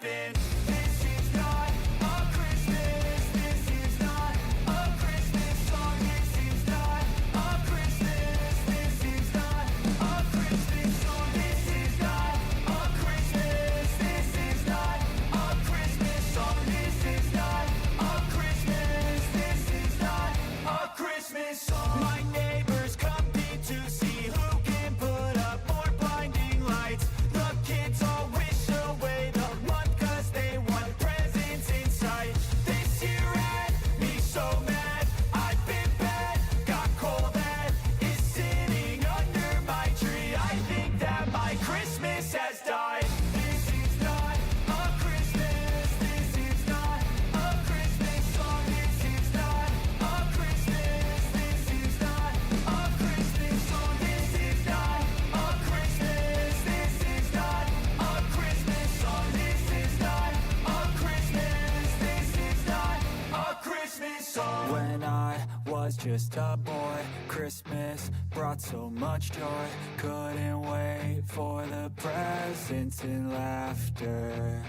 happen. This is not a Christmas. This is not a Christmas song. This is not a Christmas. This is not a Christmas song. This is not a Christmas. This is not a Christmas song. This is not a Christmas. This is not a Christmas song. My neighbors compete to see who can put up more blinding lights. The kids all wish away the month 'cause they want presents in sight. This year had me so mad. I've been bad, got coal that is sitting under my tree. I think that my Christmas has died. This is not a Christmas. This is not a Christmas song. This is not a Christmas. This is not a Christmas song. This is not a Christmas. This is not a Christmas song. This is not a Christmas. This is not a Christmas song. When I was just a boy, Christmas brought so much joy. Couldn't wait for the presents and laughter.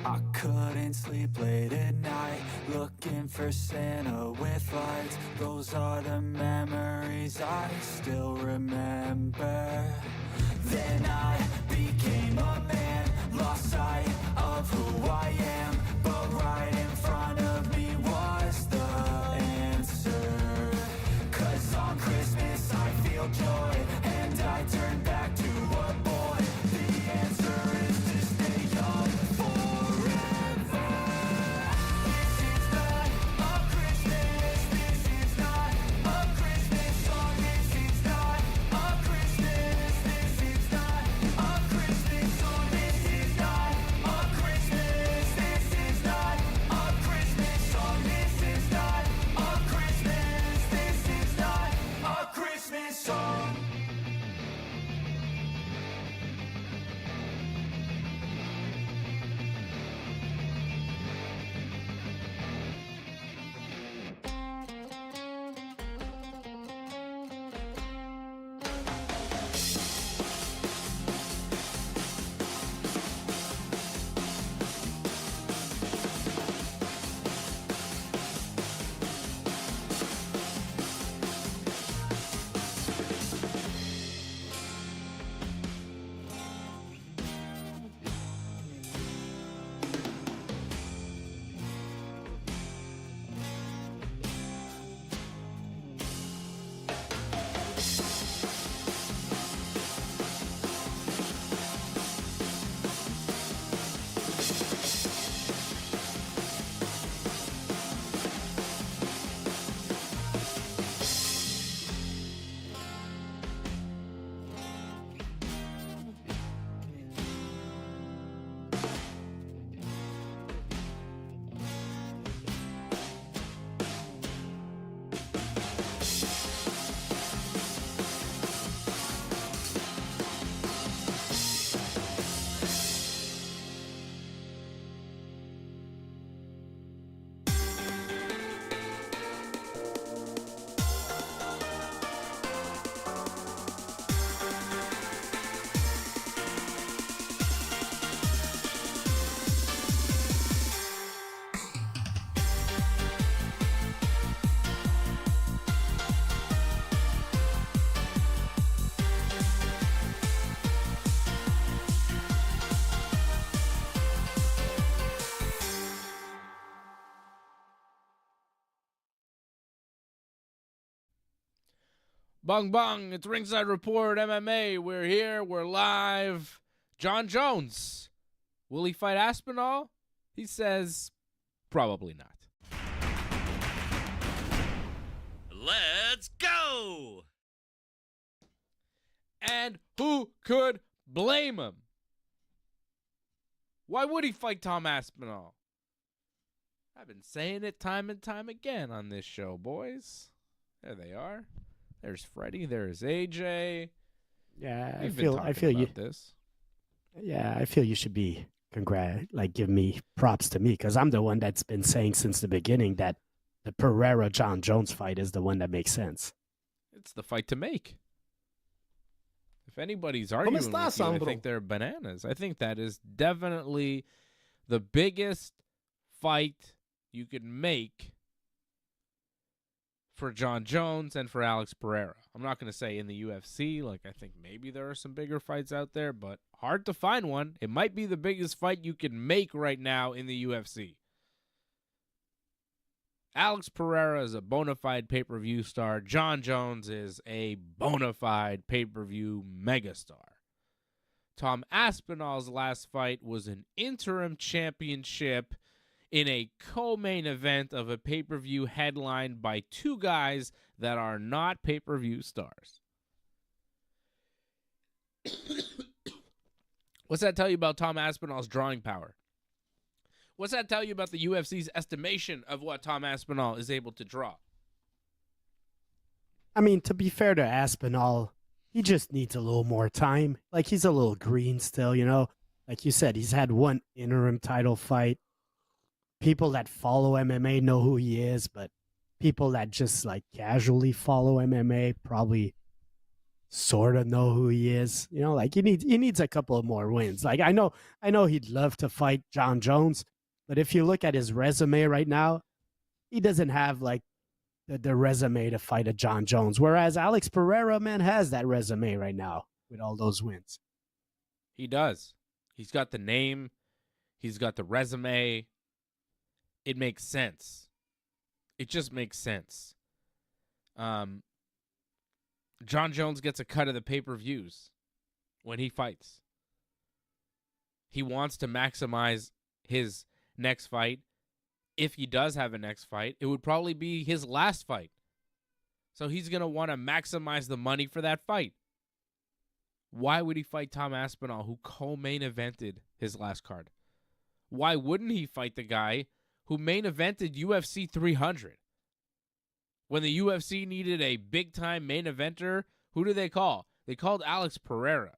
I couldn't sleep late at night, looking for Santa with lights. Those are the memories I still remember. Then I became a man, lost sight of who I am. But right in front of me was the answer. 'Cause on Christmas I feel joy, and I turn back to a boy. The answer is to stay young forever. This is not a Christmas. This is not a Christmas song. This is not a Christmas. This is not a Christmas song. This is not a Christmas. This is not a Christmas song. This is not a Christmas. This is not a Christmas song. Bung bung, it's Ringside Report MMA. We're here, we're live. Jon Jones, will he fight Aspinall? He says probably not. Let's go! And who could blame him? Why would he fight Tom Aspinall? I've been saying it time and time again on this show, boys. There they are. There's Freddie. There's AJ. Yeah, We've I feel you. about this. Yeah, I feel you should be give me props to me because I'm the one that's been saying since the beginning that the Pereira Jon Jones fight is the one that makes sense. It's the fight to make. If anybody's arguing with you, I think they're bananas. I think that is definitely the biggest fight you could make for Jon Jones and for Alex Pereira. I'm not going to say in the UFC. Like, I think maybe there are some bigger fights out there, but hard to find one. It might be the biggest fight you can make right now in the UFC. Alex Pereira is a bona fide pay-per-view star. Jon Jones is a bona fide pay-per-view megastar. Tom Aspinall's last fight was an interim championship in a co-main event of a pay-per-view headlined by two guys that are not pay-per-view stars. What's that tell you about Tom Aspinall's drawing power? What's that tell you about the UFC's estimation of what Tom Aspinall is able to draw? I mean, to be fair to Aspinall, he just needs a little more time. Like, he's a little green still, you know? Like you said, he's had one interim title fight. People that follow MMA know who he is, but people that just, like, casually follow MMA probably sort of know who he is. You know, like, he needs a couple of more wins. Like, I know he'd love to fight Jon Jones, but if you look at his resume right now, he doesn't have, like, the resume to fight a Jon Jones. Whereas Alex Pereira, man, has that resume right now with all those wins. He does. He's got the name. He's got the resume. It makes sense. It just makes sense. Jon Jones gets a cut of the pay-per-views when he fights. He wants to maximize his next fight. If he does have a next fight, it would probably be his last fight. So he's going to want to maximize the money for that fight. Why would he fight Tom Aspinall, who co-main evented his last card? Why wouldn't he fight the guy who main evented UFC 300? When the UFC needed a big-time main eventer, who did they call? They called Alex Pereira.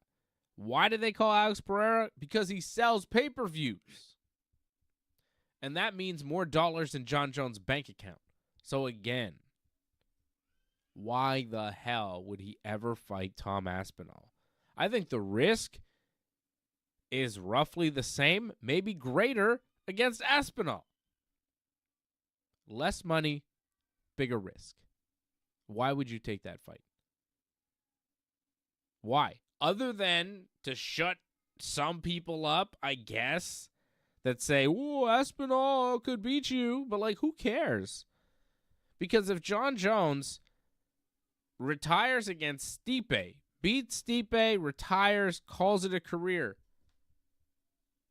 Why did they call Alex Pereira? Because he sells pay-per-views. And that means more dollars in Jon Jones' bank account. So again, why the hell would he ever fight Tom Aspinall? I think the risk is roughly the same, maybe greater, against Aspinall. Less money, bigger risk. Why would you take that fight? Why? Other than to shut some people up, I guess, that say, "Ooh, Aspinall could beat you," but, like, who cares? Because if Jon Jones retires against Stipe, beats Stipe, retires, calls it a career,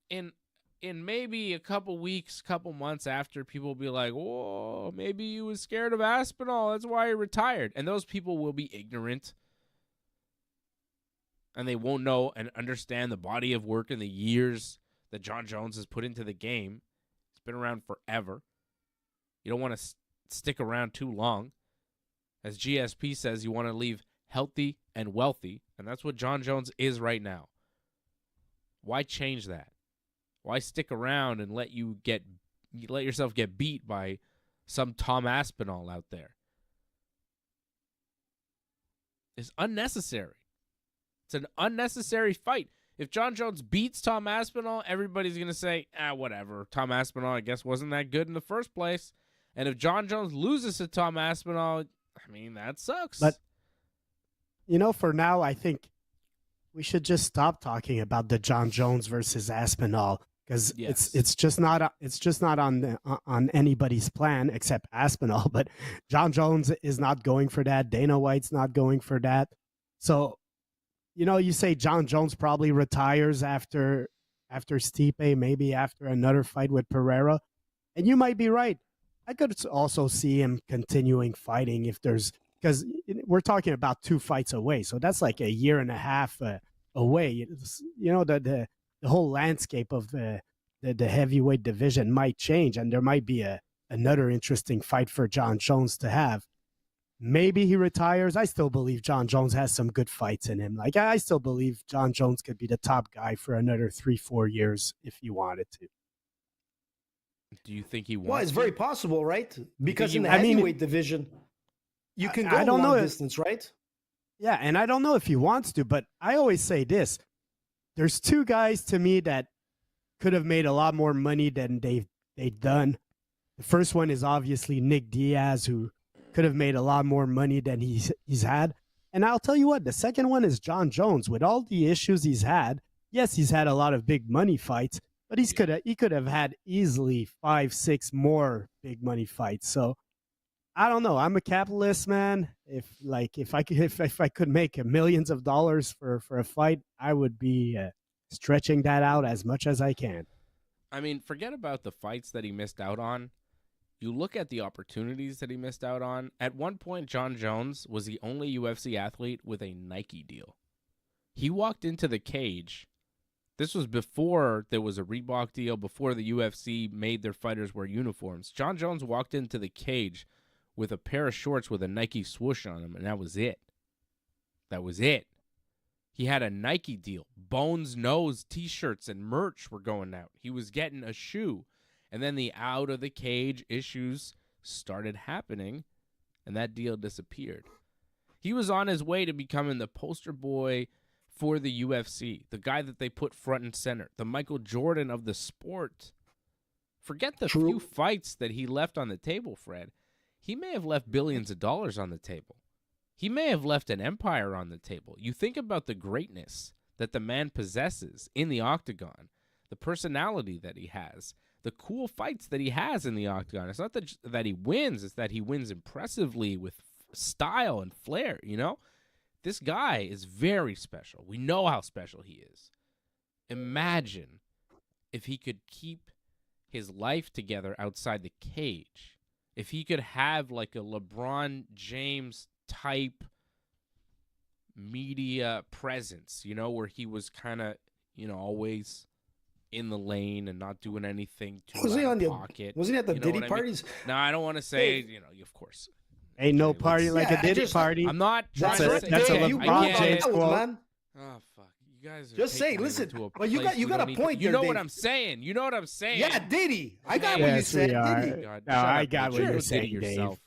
in maybe a couple weeks, couple months after, people will be like, "Whoa, maybe he was scared of Aspinall, that's why he retired." And those people will be ignorant. And they won't know and understand the body of work and the years that Jon Jones has put into the game. He's been around forever. You don't want to stick around too long. As GSP says, you want to leave healthy and wealthy, and that's what Jon Jones is right now. Why change that? Why stick around and let yourself get beat by some Tom Aspinall out there? It's unnecessary. It's an unnecessary fight. If Jon Jones beats Tom Aspinall, everybody's going to say, whatever. Tom Aspinall, I guess, wasn't that good in the first place. And if Jon Jones loses to Tom Aspinall, I mean, that sucks. But, you know, for now, I think we should just stop talking about the Jon Jones versus Aspinall, because it's just not on anybody's plan except Aspinall. But Jon Jones is not going for that. Dana White's not going for that. So, you know, you say Jon Jones probably retires after Stipe, maybe after another fight with Pereira. And you might be right. I could also see him continuing fighting because we're talking about 2 fights away. So that's like a year and a half away. You know, the whole landscape of the heavyweight division might change, and there might be another interesting fight for Jon Jones to have. Maybe he retires. I still believe Jon Jones has some good fights in him. Like, I still believe Jon Jones could be the top guy for another 3-4 years if he wanted to. Do you think he wants Well, it's to? very possible, right? Because in the heavyweight division, you can go I don't long know distance, right? Yeah, and I don't know if he wants to, but I always say this. There's 2 guys to me that could have made a lot more money than they've done. The first one is obviously Nick Diaz, who could have made a lot more money than he's had. And I'll tell you what, the second one is Jon Jones. With all the issues he's had, yes, he's had a lot of big money fights, but he could have had easily 5-6 more big money fights. So I don't know. I'm a capitalist, man. If I could make millions of dollars for a fight, I would be stretching that out as much as I can. I mean, forget about the fights that he missed out on. You look at the opportunities that he missed out on. At one point, Jon Jones was the only UFC athlete with a Nike deal. He walked into the cage. This was before there was a Reebok deal, before the UFC made their fighters wear uniforms. Jon Jones walked into the cage with a pair of shorts with a Nike swoosh on them, and that was it. That was it. He had a Nike deal. Bones Nose t-shirts and merch were going out. He was getting a shoe. And then the out of the cage issues started happening, and that deal disappeared. He was on his way to becoming the poster boy for the UFC, the guy that they put front and center, the Michael Jordan of the sport. Forget the few fights that he left on the table, Fred. He may have left billions of dollars on the table. He may have left an empire on the table. You think about the greatness that the man possesses in the octagon, the personality that he has, the cool fights that he has in the octagon. It's not that he wins, it's that he wins impressively with style and flair, you know? This guy is very special. We know how special he is. Imagine if he could keep his life together outside the cage. If he could have like a LeBron James type media presence, you know, where he was kind of, you know, always in the lane and not doing anything too was he on the pocket. Was he at the Diddy parties? No, I don't want to say, you know, of course. Ain't no party like a Diddy party. I'm not trying That's to a say LeBron James quote. Man. Oh fuck, you guys are Just say, taking it listen. into a But you place got we a don't need to- point. You there, know what Dave. I'm saying. You know what I'm saying. Yeah, Diddy. I got what you Yes, said. we are. Diddy. God, No, shut I up, got bitch. what you're Go saying, Diddy Dave. yourself.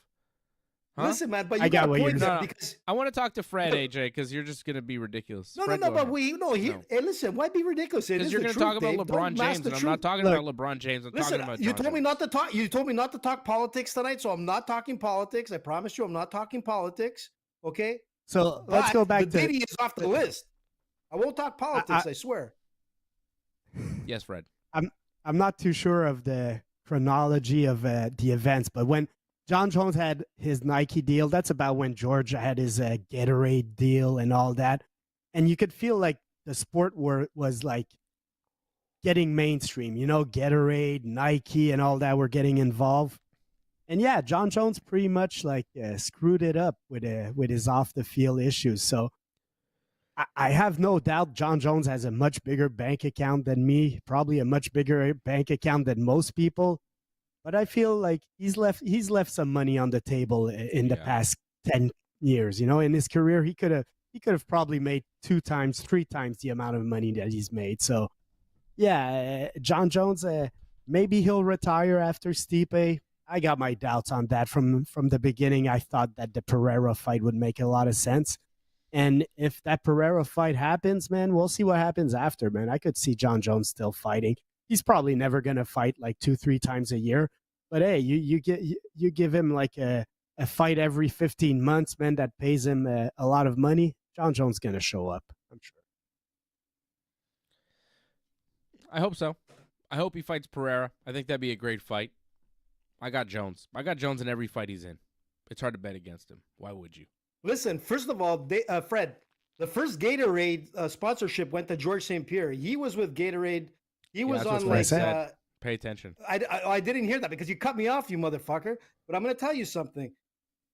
Huh? Listen, man, but I you got got a what point you're there saying. because I want to talk to Fred, AJ, because you're just gonna be ridiculous. no, Fred, no, go but ahead. no. Hey, listen, why be ridiculous? It Because is you're the going to truth, talk about Dave. LeBron Don't mask James, the and I'm truth. not talking Look, about LeBron James. I'm Listen, talking about you Jon told me Jones. not to talk. You told me not to talk politics tonight, so I'm not talking politics. I promise you, I'm not talking politics. Okay. So let's But go back the to Diddy is off the list. I won't talk politics. I swear. Yes, Fred. I'm not too sure of the chronology of the events, but when Jon Jones had his Nike deal, that's about when George had his Gatorade deal and all that. And you could feel like the sport was like getting mainstream, you know, Gatorade, Nike, and all that were getting involved. And yeah, Jon Jones pretty much like screwed it up with his off the field issues. So I have no doubt Jon Jones has a much bigger bank account than me, probably a much bigger bank account than most people. But I feel like he's left some money on the table in the past 10 years. You know, in his career, he could have probably made 2 times, 3 times the amount of money that he's made. So yeah, Jon Jones, maybe he'll retire after Stipe. I got my doubts on that from the beginning. I thought that the Pereira fight would make a lot of sense. And if that Pereira fight happens, man, we'll see what happens after, man. I could see Jon Jones still fighting. He's probably never going to fight like 2-3 times a year. But hey, you give him like a fight every 15 months, man, that pays him a lot of money. Jon Jones going to show up, I'm sure. I hope so. I hope he fights Pereira. I think that'd be a great fight. I got Jones. I got Jones in every fight he's in. It's hard to bet against him. Why would you? Listen, first of all, Fred, the first Gatorade sponsorship went to George St. Pierre. He was with Gatorade. He was on like. Pay attention. I didn't hear that because you cut me off, you motherfucker. But I'm going to tell you something.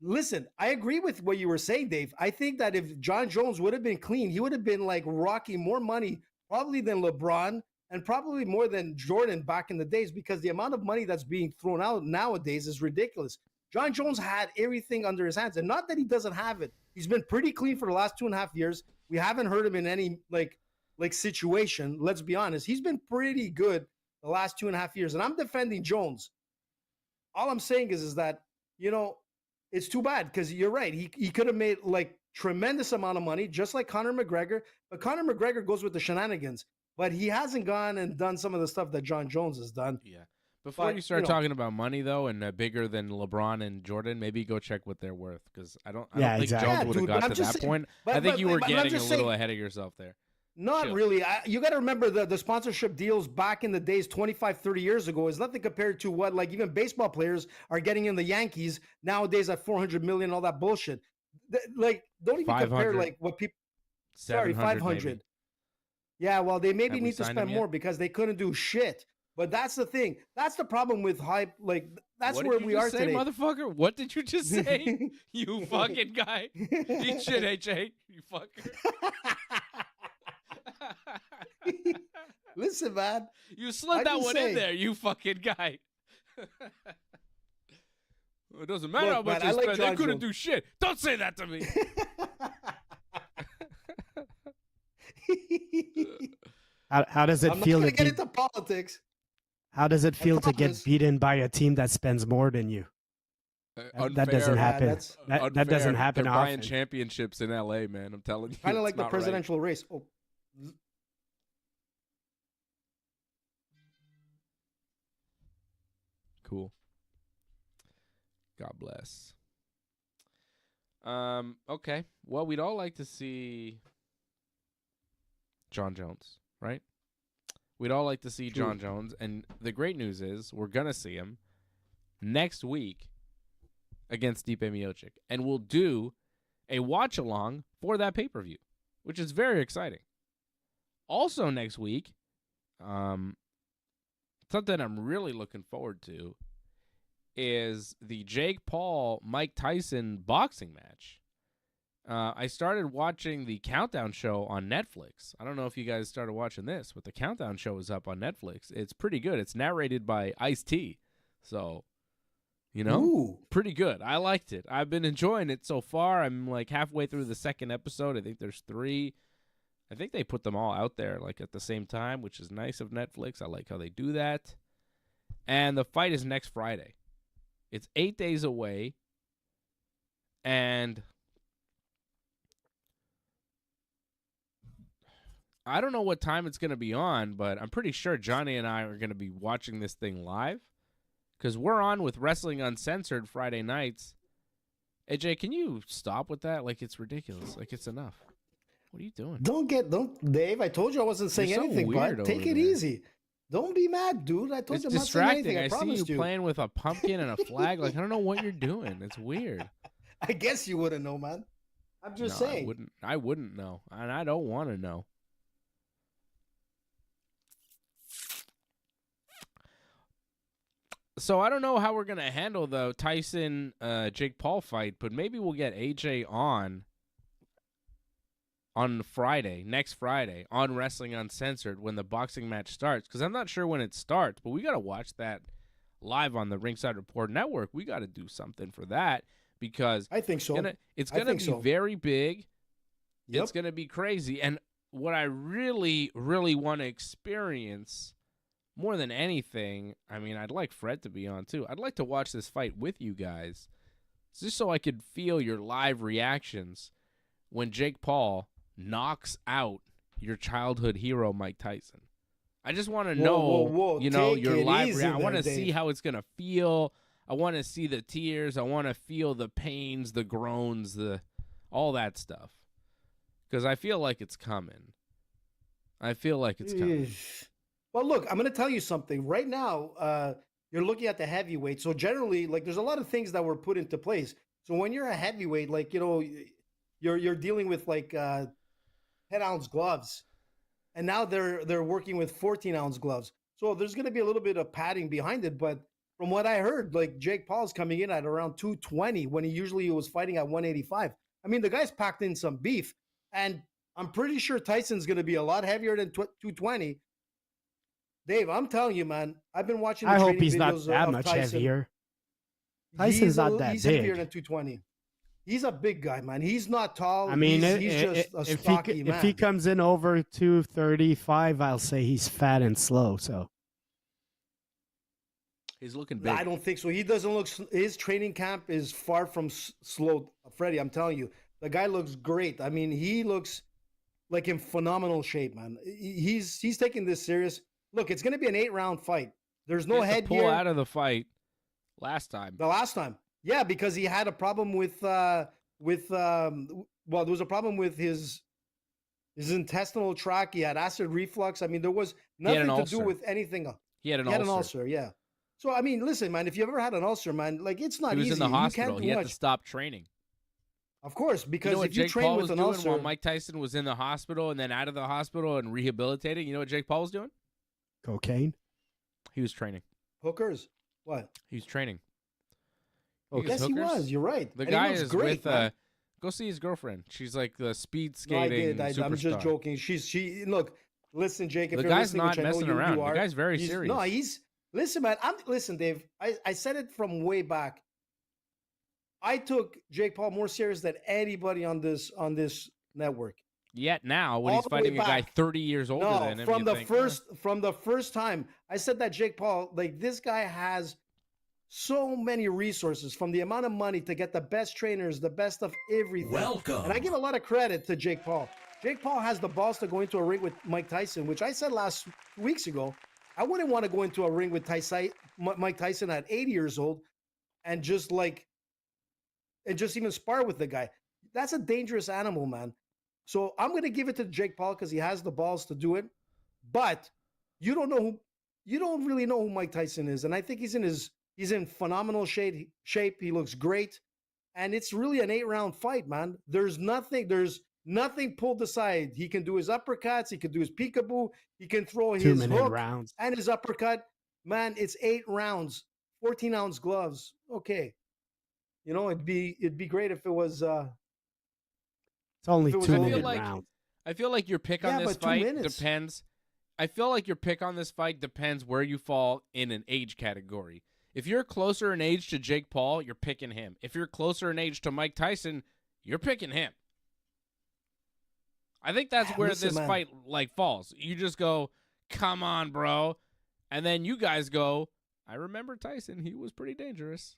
Listen, I agree with what you were saying, Dave. I think that if Jon Jones would have been clean, he would have been like rocking more money probably than LeBron and probably more than Jordan back in the days because the amount of money that's being thrown out nowadays is ridiculous. Jon Jones had everything under his hands, and not that he doesn't have it. He's been pretty clean for the last 2.5 years. We haven't heard him in any like situation. Let's be honest. He's been pretty good the last 2.5 years, and I'm defending Jones. All I'm saying is that, you know, it's too bad because you're right. He could have made like tremendous amount of money, just like Conor McGregor. But Conor McGregor goes with the shenanigans. but he hasn't gone and done some of the stuff that Jon Jones has done. Yeah. Before But, you start you know- talking about money, though, and bigger than LeBron and Jordan, maybe go check what they're worth, because I don't Yeah, think exactly. Jones Yeah, would have dude, got but I'm to just that saying- point. but- I think but- you were but I'm getting a just little saying- ahead of yourself there. Not Chill. really. You got to remember the sponsorship deals back in the days 25, 30 years ago is nothing compared to what like even baseball players are getting in the Yankees nowadays at 400 million, all that bullshit. Like, don't even compare 500. like what people. Sorry, 700 500. maybe. Yeah, well, they maybe Have we need to signed him spend yet? more because they couldn't do shit. But that's the thing. That's the problem with hype. Like, that's What where did you we just are say, today. motherfucker? What did you just say? You fucking guy. Eat shit, AJ. You fucker. Listen, man. You slid I'm that just one in saying. there, you fucking guy. It doesn't matter Look, how much man, I they like spent. They Jon couldn't Jones. do shit. Don't say that to me. How does it I'm not feel gonna to get be, into politics. how does it feel to get promise. beaten by a team that spends more than you? That doesn't Unfair. happen. that's That doesn't Unfair. happen They're buying often. championships in LA, man. I'm telling you. Kind of it's like the not right. presidential race. Oh, Cool. God bless. Okay. Well, we'd all like to see Jon Jones, right? We'd all like to see True. Jon Jones, and the great news is we're gonna see him next week against Stipe Miocic, and we'll do a watch along for that pay-per-view, which is very exciting. Also next week, something I'm really looking forward to is the Jake Paul Mike Tyson boxing match. I started watching the Countdown show on Netflix. I don't know if you guys started watching this, but the Countdown show is up on Netflix. It's pretty good. It's narrated by Ice-T. So, you know, ooh. pretty good. I liked it. I've been enjoying it so far. I'm like halfway through the second episode. I think there's 3. I think they put them all out there like at the same time, which is nice of Netflix. I like how they do that. And the fight is next Friday. It's 8 days away. And I don't know what time it's going to be on, but I'm pretty sure Johnny and I are going to be watching this thing live because we're on with Wrestling Uncensored Friday nights. AJ, can you stop with that? Like, it's ridiculous. Like, it's enough. What are you doing? Don't Dave. I told you I wasn't saying You're so anything, weird but take over it there. easy. Don't be mad, dude. I told It's you I'm not saying distracting. anything. I I see promised you you. playing with a pumpkin and a flag. Like, I don't know what you're doing. It's weird. I guess you wouldn't know, man. I'm just No, saying. I wouldn't know, and I don't want to know. So I don't know how we're gonna handle the Tyson Jake Paul fight, but maybe we'll get AJ on Friday, next Friday, on Wrestling Uncensored when the boxing match starts. Because I'm not sure when it starts, but we gotta watch that live on the Ringside Report Network. We gotta do something for that because I think so. it's I gonna think be so. very big. Yep. It's gonna be crazy, and what I really, really want to experience more than anything, I mean, I'd like Fred to be on too. I'd like to watch this fight with you guys, just so I could feel your live reactions when Jake Paul knocks out your childhood hero, Mike Tyson. I just want to know, whoa. you know, Take your it live easy reaction. I there, want to see Dave. how it's gonna feel. I want to see the tears. I want to feel the pains, the groans, all that stuff. Because I feel like it's coming. I feel like it's coming. Well, look, I'm going to tell you something. Right now, you're looking at the heavyweight. So generally, like, there's a lot of things that were put into place. So when you're a heavyweight, like, you know, you're dealing with like 10-ounce gloves, and now they're working with 14-ounce gloves. So there's going to be a little bit of padding behind it. But from what I heard, like Jake Paul's coming in at around 220 when he usually was fighting at 185. I mean, the guy's packed in some beef, and I'm pretty sure Tyson's going to be a lot heavier than 220. Dave, I'm telling you, man, I've been watching the I hope training he's not videos that of much Tyson. heavier. Tyson's not that He's heavier big. than 220. He's a big guy, man. He's not tall. I mean, he's just a stocky man. if he comes in over 235, I'll say he's fat and slow. So He's looking big. I don't think so. He doesn't look. His training camp is far from slow, Freddie. I'm telling you, the guy looks great. I mean, he looks like in phenomenal shape, man. He's taking this serious. Look, it's going to be an 8-round fight. There's no He had to pull headgear. out of the fight last time. The last time, yeah, because he had a problem with well, there was a problem with his intestinal tract. He had acid reflux. I mean, there was nothing to do with anything. He had an ulcer, yeah. So I mean, listen, man, if you ever had an ulcer, man, like it's not He was easy. in the hospital. You can't do He had much. to stop training. Of course, because You know what if you Jake train Paul with was an doing ulcer, while Mike Tyson was in the hospital and then out of the hospital and rehabilitated? You know what Jake Paul was doing? Cocaine. He was training. hookers, what? He was training. Oh, yes, he was. You're right. The And guy he looks is great, with man. go see his girlfriend. She's like the speed No, I skating did. I'm just superstar. joking. She look. Listen, Jake. If The you're guy's listening, not which I know messing you around. are, The guy's very serious. No, he's. Listen, man. Listen, Dave. I said it from way back. I took Jake Paul more serious than anybody on this network. Yet now, when All he's the way fighting a guy back. 30 years older No, than him, from you the think, from the first time, I said that Jake Paul, like this guy has so many resources, from the amount of money to get the best trainers, the best of everything. Welcome. And I give a lot of credit to Jake Paul. Jake Paul has the balls to go into a ring with Mike Tyson, which I said last weeks ago. I wouldn't want to go into a ring with Mike Tyson at 80 years old and just even spar with the guy. That's a dangerous animal, man. So I'm going to give it to Jake Paul because he has the balls to do it. But you don't really know who Mike Tyson is. And I think he's in phenomenal shape. He looks great. And it's really an 8-round fight, man. There's nothing pulled aside. He can do his uppercuts. He can do his peekaboo. He can throw his 2-minute hook rounds. and his uppercut. Man, it's 8 rounds, 14-ounce gloves. Okay. You know, it'd be great if it was It's only If it was 2-minute like- rounds. I feel like your pick on Yeah, this but 2 fight minutes. depends. I feel like your pick on this fight depends where you fall in an age category. If you're closer in age to Jake Paul, you're picking him. If you're closer in age to Mike Tyson, you're picking him. I think that's where Listen, this man. fight falls. You just go, "Come on, bro," and then you guys go, "I remember Tyson. He was pretty dangerous."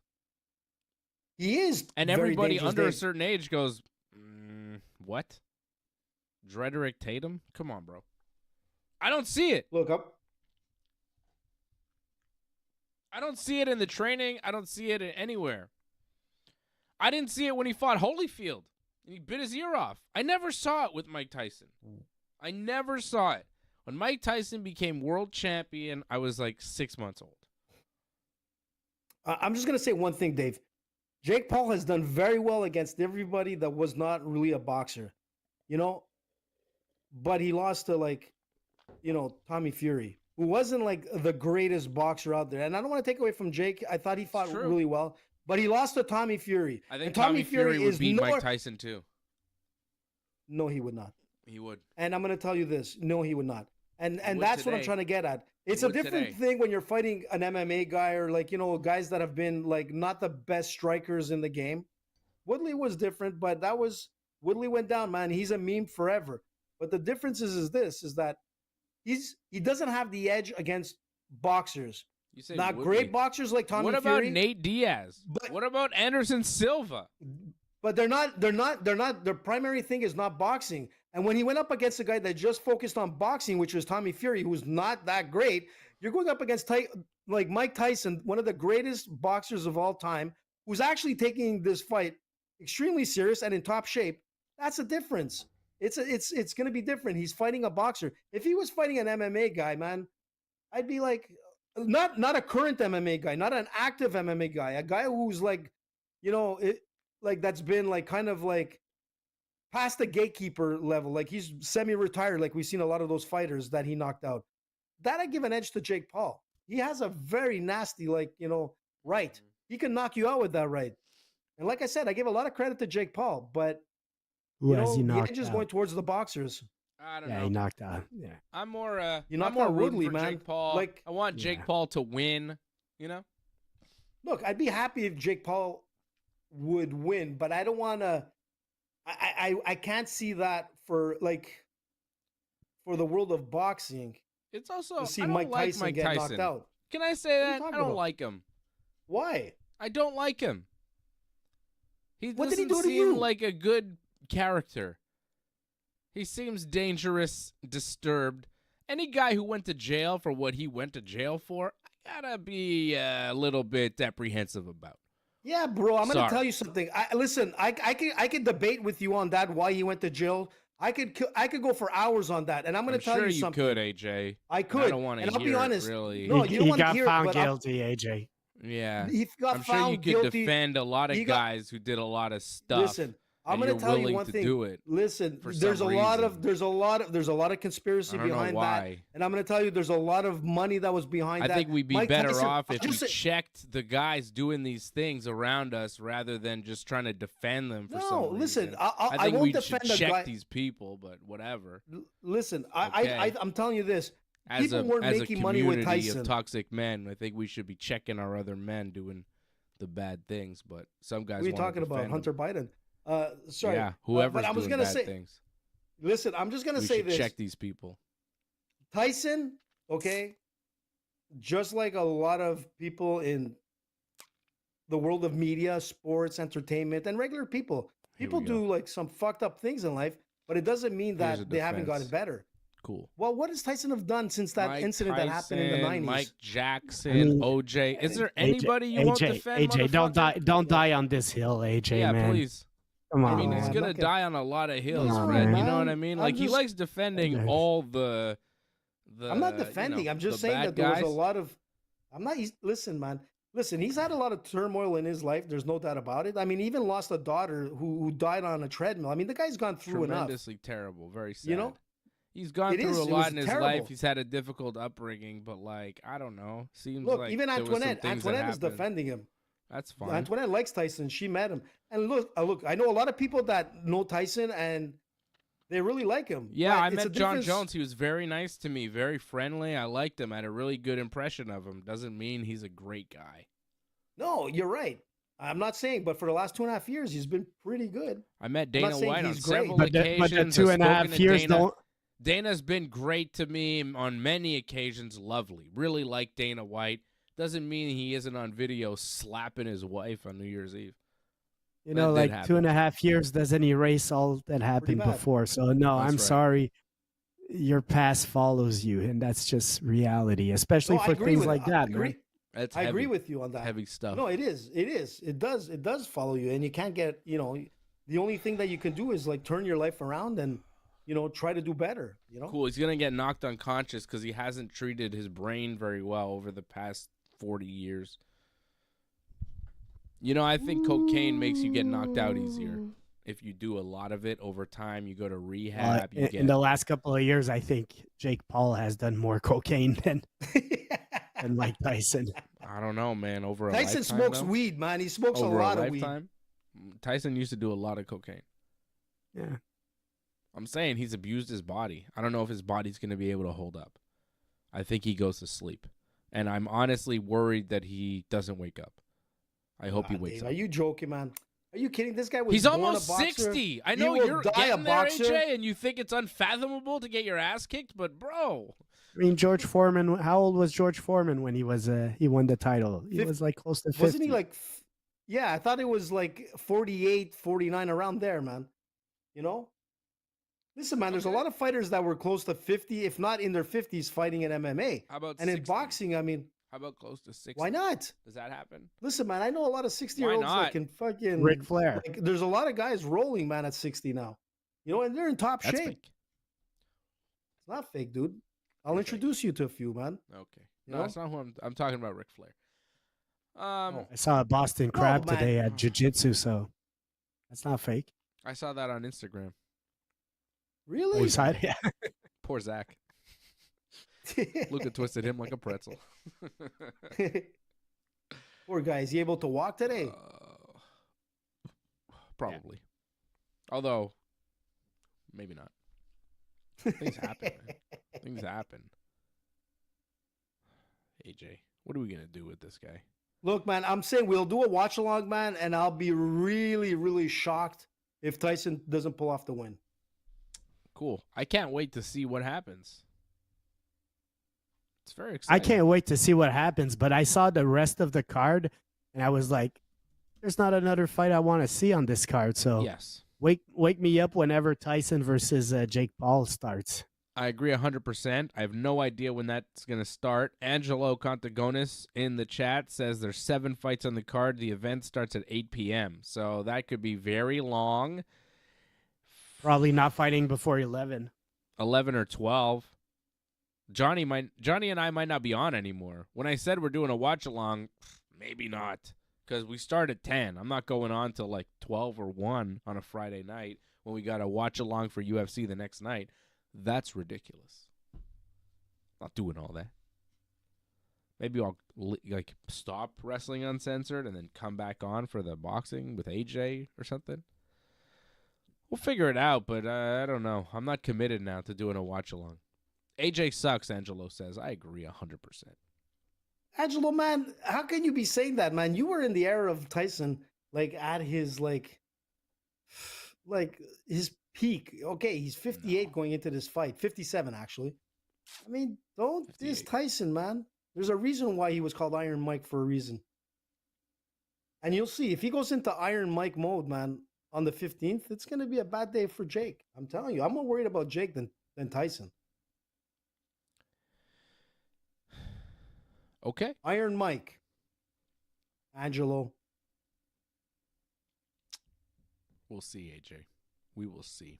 he is. And very everybody dangerous, under a Dave. certain age goes, "What? Drederick Tatum? Come on, bro." I don't see it. Look up. I don't see it in the training. I don't see it anywhere. I didn't see it when he fought Holyfield and he bit his ear off. I never saw it with Mike Tyson. I never saw it. When Mike Tyson became world champion, I was like 6 months old. I'm just gonna say one thing, Dave. Jake Paul has done very well against everybody that was not really a boxer, you know. But he lost to Tommy Fury, who wasn't like the greatest boxer out there. And I don't want to take away from Jake. I thought he fought true. really well, but he lost to Tommy Fury. I think And Tommy Fury would is beat nowhere- Mike Tyson too. No, he would not. He would. And I'm going to tell you this: no, he would not. And would that's what I'm today. trying to get at. It's He a would different today. thing when you're fighting an MMA guy or guys that have been like not the best strikers in the game. Woodley was different, but Woodley went down, man. He's a meme forever. But the difference is that he doesn't have the edge against boxers. You say Not Woodley. great boxers like Tommy What about Fury. Nate Diaz? But- What about Anderson Silva? But they're not. Their primary thing is not boxing. And when he went up against a guy that just focused on boxing, which was Tommy Fury, who's not that great, you're going up against like Mike Tyson, one of the greatest boxers of all time, who's actually taking this fight extremely serious and in top shape. That's a difference. It's going to be different. He's fighting a boxer. If he was fighting an MMA guy, man, I'd be like, not a current MMA guy, not an active MMA guy, a guy who's like, that's been like kind of like past the gatekeeper level, like he's semi-retired, like we've seen a lot of those fighters that he knocked out. That I give an edge to Jake Paul. He has a very nasty, right. He can knock you out with that right. And like I said, I give a lot of credit to Jake Paul, but Who has he the knocked edge is out? going towards the boxers. I don't Yeah, know. he knocked out. Yeah. I'm more You I'm knocked more out rooting Woodley, for man. Jake Paul. Like- I want Jake Yeah. Paul to win, you know? Look, I'd be happy if Jake Paul would win, but I don't want to. I can't see that for the world of boxing It's also to see I don't Mike like Tyson Mike get Tyson. knocked out. Can I say What are you that? I talking don't about? like him. Why? I don't like him. He What did he doesn't do to seem you? like a good character. He seems dangerous, disturbed. Any guy who went to jail for what he went to jail for, I gotta be a little bit apprehensive about. Yeah, bro. I'm gonna Sorry. tell you something. Listen, I can debate with you on that. Why he went to jail. I could go for hours on that, and I'm gonna tell sure you something. Could, AJ. I could. I don't want to and hear I'll be honest. it, really. No, you don't he want to got hear found it, but guilty, AJ. Yeah. he got I'm sure you found could guilty. defend a lot of He got- guys who did a lot of stuff. Listen, I'm and gonna you're tell you willing one to thing. do it Listen, for there's a some lot reason. of there's a lot of conspiracy I don't know behind that, why. and I'm gonna tell you there's a lot of money that was behind I that. think we'd be Mike better Tyson- off if I'm we just saying- checked the guys doing these things around us rather than just trying to defend them for some No, reason. listen, I I think won't we defend should a check guy. these people, but whatever. Listen, Okay. I'm telling you this. As People a, weren't as making a money with community Tyson. of toxic men, I think we should be checking our other men doing the bad things. But some guys What are you wanna talking about? defend Hunter them. Biden. Sorry. Yeah, whoever's but I was doing gonna bad say, things. listen, I'm just gonna We say should this. check these people. Tyson, okay, just like a lot of people in the world of media, sports, entertainment, and regular people, Here people we go. do like some fucked up things in life, but it doesn't mean Here's a that they haven't gotten defense. better. Cool. Well, what does Tyson have done since that Mike incident that happened in the Tyson, 90s? Mike Jackson, I mean, OJ. Is there anybody you won't defend? AJ, don't die, motherfucker? don't die on this hill, AJ, Yeah, man. please. Come I on, mean, he's I'm man. gonna not gonna- die on a lot of hills, on, Fred. You man. know what I mean? I'm Like he just- likes defending Okay. all the. I'm not defending. I'm just saying that there was a lot of. I'm not. Listen, man. Listen, he's had a lot of turmoil in his life. There's no doubt about it. I mean, he even lost a daughter who died on a treadmill. I mean, the guy's gone through enough. tremendously terrible. Very sad. You know? He's gone It through is. a It lot was in his terrible. life. He's had a difficult upbringing, but like I don't know. Seems Look, like even there was some Antoinette. things that Antoinette is happened. defending him. That's fine. Antoinette likes Tyson. She met him, and look. I know a lot of people that know Tyson, and they really like him. Yeah, But I it's a met Jon difference- Jones. He was very nice to me, very friendly. I liked him. I had a really good impression of him. Doesn't mean he's a great guy. No, you're right. I'm not saying, but for the last 2.5 years, he's been pretty good. I met not Dana saying White on he's great. several But the occasions. 2.5 I've spoken to years Dana. don't. Dana's been great to me on many occasions. Lovely. Really like Dana White. Doesn't mean he isn't on video slapping his wife on New Year's Eve. You know, That did like happen. 2.5 years doesn't erase all that happened bad. before. So no, That's I'm right. sorry. Your past follows you, and that's just reality, especially No, I for agree things with- like I that, agree. man. That's I agree heavy, with you on that. heavy stuff. No, it is. It is. It does follow you, and you can't get. You know, the only thing that you can do is like turn your life around and, try to do better. Cool. He's gonna get knocked unconscious because he hasn't treated his brain very well over the past 40 years. I think cocaine makes you get knocked out easier. If you do a lot of it over time, you go to rehab. You In get the last couple of years, I think Jake Paul has done more cocaine than Mike Tyson. I don't know, man. Over a Tyson lifetime, smokes though? weed, man. He smokes Over a lot of weed. lifetime? Tyson used to do a lot of cocaine. Yeah. I'm saying he's abused his body. I don't know if his body's going to be able to hold up. I think he goes to sleep. And I'm honestly worried that he doesn't wake up. I hope he wakes Dave, up. Are you joking, man? Are you kidding? This guy was He's born almost a boxer. 60. I He know will you're die a getting there, boxer. AJ, and you think it's unfathomable to get your ass kicked, but bro, I mean, George Foreman. How old was George Foreman when he won the title? He Fif- was like close to 50. Wasn't he like? Yeah, I thought it was like 48, 49, around there, man. Listen, man. There's a lot of fighters that were close to 50, if not in their 50s, fighting in MMA. how about And in 60? boxing, I mean, How about close to 60? why not? Does that happen? Listen, man. I know a lot of 60-year-olds not? that can fucking. Ric Flair? Like, there's a lot of guys rolling, man, at 60 now. And they're in top That's shape. fake. It's not fake, dude. I'll That's fake. introduce you to a few, man. Okay. You No, know? that's not who I'm talking about. Ric Flair. Oh. I saw a Boston Crab man. today at Jiu-Jitsu, so that's not fake. I saw that on Instagram. Really? Oh, you saw it? Yeah. Poor Zach. Luca twisted him like a pretzel. Poor guy. Is he able to walk today? Probably. Although, maybe not. Things happen, man. Things happen. AJ, what are we going to do with this guy? Look, man, I'm saying we'll do a watch along, man, and I'll be really, really shocked if Tyson doesn't pull off the win. Cool. I can't wait to see what happens. It's very I exciting. can't wait to see what happens, but I saw the rest of the card, and I was like, there's not another fight I want to see on this card. So Yes. Wake me up whenever Tyson versus Jake Paul starts. I agree 100%. I have no idea when that's going to start. Angelo Contagonis in the chat says there's 7 fights on the card. The event starts at 8 p.m. So that could be very long. Probably not fighting before 11. 11 or 12. Johnny and I might not be on anymore. When I said we're doing a watch along, maybe not, because we start at 10. I'm not going on till like 12 or 1 on a Friday night when we got a watch along for UFC the next night. That's ridiculous. Not doing all that. Maybe I'll like stop Wrestling Uncensored and then come back on for the boxing with AJ or something. We'll figure it out, but I don't know. I'm not committed now to doing a watch along. AJ sucks, Angelo says. I agree 100%. Angelo, man, how can you be saying that, man? You were in the era of Tyson, like at his like his peak. Okay, he's 58 going into this fight, 57 actually. I mean, don't 58. diss Tyson, man. There's a reason why he was called Iron Mike for a reason. And you'll see if he goes into Iron Mike mode, man, on the 15th, it's going to be a bad day for Jake. I'm telling you, I'm more worried about Jake than Tyson. Okay. Iron Mike. Angelo. We'll see, AJ. We will see.